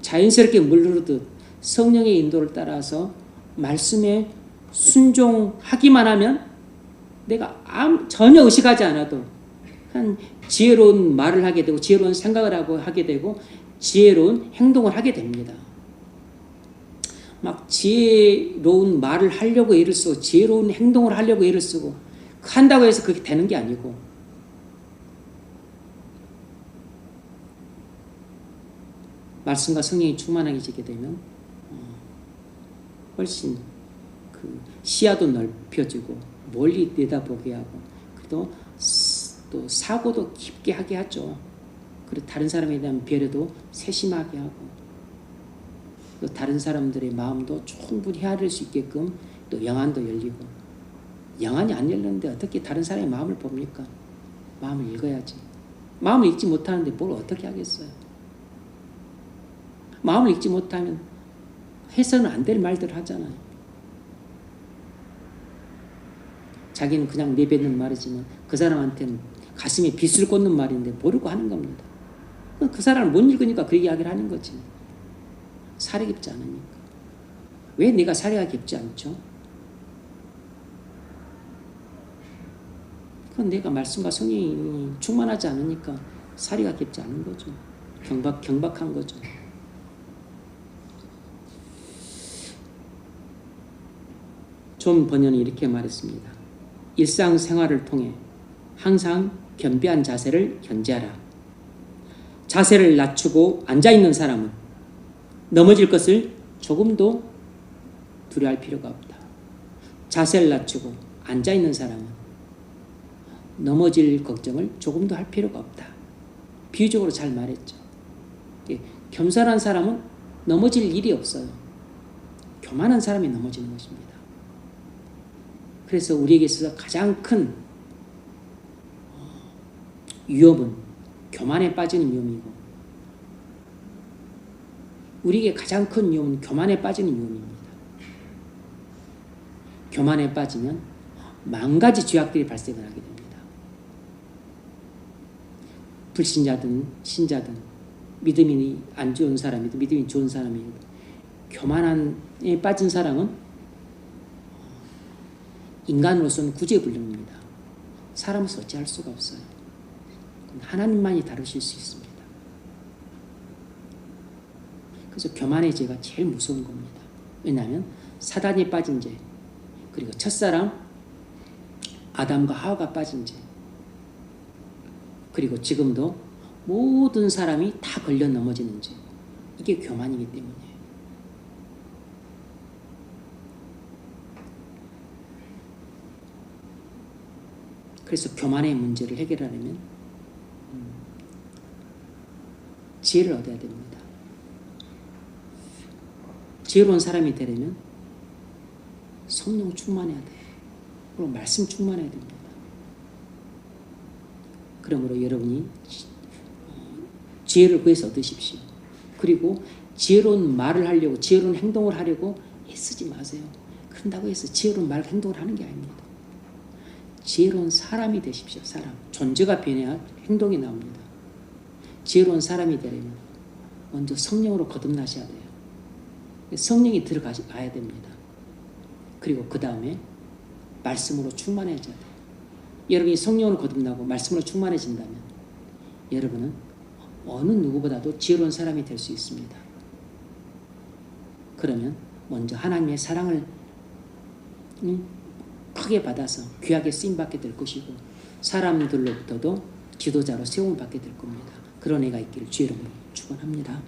자연스럽게 물르듯 성령의 인도를 따라서 말씀에 순종하기만 하면 내가 전혀 의식하지 않아도 한 지혜로운 말을 하게 되고 지혜로운 생각을 하게 되고 지혜로운 행동을 하게 됩니다. 막 지혜로운 말을 하려고 애를 쓰고 지혜로운 행동을 하려고 애를 쓰고 한다고 해서 그게 되는 게 아니고 말씀과 성령이 충만해지게 되면 훨씬 그 시야도 넓혀지고 멀리 내다보게 하고 또 사고도 깊게 하게 하죠. 그리고 다른 사람에 대한 배려도 세심하게 하고 또 다른 사람들의 마음도 충분히 헤아릴 수 있게끔 또 영안도 열리고 영안이 안 열렸는데 어떻게 다른 사람의 마음을 봅니까? 마음을 읽어야지. 마음을 읽지 못하는데 뭘 어떻게 하겠어요? 마음을 읽지 못하면 해서는 안 될 말들을 하잖아요. 자기는 그냥 내뱉는 말이지만 그 사람한테는 가슴에 빗을 꽂는 말인데 모르고 하는 겁니다. 그 사람을 못 읽으니까 그 이야기를 하는 거지. 사려 깊지 않으니까. 왜 내가 사려가 깊지 않죠? 그건 내가 말씀과 성령이 충만하지 않으니까 사려가 깊지 않은 거죠. 경박한 거죠. 존 번연이 이렇게 말했습니다. 일상생활을 통해 항상 겸비한 자세를 견지하라. 자세를 낮추고 앉아있는 사람은 넘어질 것을 조금도 두려워할 필요가 없다. 자세를 낮추고 앉아있는 사람은 넘어질 걱정을 조금도 할 필요가 없다. 비유적으로 잘 말했죠. 겸손한 사람은 넘어질 일이 없어요. 교만한 사람이 넘어지는 것입니다. 그래서 우리에게 있어서 가장 큰 위험은 교만에 빠지는 위험이고 우리에게 가장 큰 위험은 교만에 빠지는 위험입니다. 교만에 빠지면 만 가지 죄악들이 발생을 하게 됩니다. 불신자든 신자든 믿음이 안 좋은 사람이든 믿음이 좋은 사람이든 교만에 빠진 사람은 인간으로서는 구제불능입니다. 사람으로서 어찌할 수가 없어요. 하나님만이 다루실 수 있습니다. 그래서 교만의 죄가 제일 무서운 겁니다. 왜냐하면 사단이 빠진 죄, 그리고 첫사람 아담과 하와가 빠진 죄, 그리고 지금도 모든 사람이 다 걸려 넘어지는 죄, 이게 교만이기 때문이에요. 그래서 교만의 문제를 해결하려면 지혜를 얻어야 됩니다. 지혜로운 사람이 되려면 성령 충만해야 돼. 그리고 말씀 충만해야 됩니다. 그러므로 여러분이 지혜를 구해서 얻으십시오. 그리고 지혜로운 말을 하려고 지혜로운 행동을 하려고 애쓰지 마세요. 그런다고 해서 지혜로운 말 행동을 하는 게 아닙니다. 지혜로운 사람이 되십시오. 사람. 존재가 변해야 행동이 나옵니다. 지혜로운 사람이 되려면 먼저 성령으로 거듭나셔야 돼요. 성령이 들어가야 됩니다. 그리고 그 다음에 말씀으로 충만해져야 돼요. 여러분이 성령으로 거듭나고 말씀으로 충만해진다면 여러분은 어느 누구보다도 지혜로운 사람이 될 수 있습니다. 그러면 먼저 하나님의 사랑을 크게 받아서 귀하게 쓰임받게 될 것이고 사람들로부터도 지도자로 세움을 받게 될 겁니다. 그런 애가 있기를 주의 이름으로 축원합니다.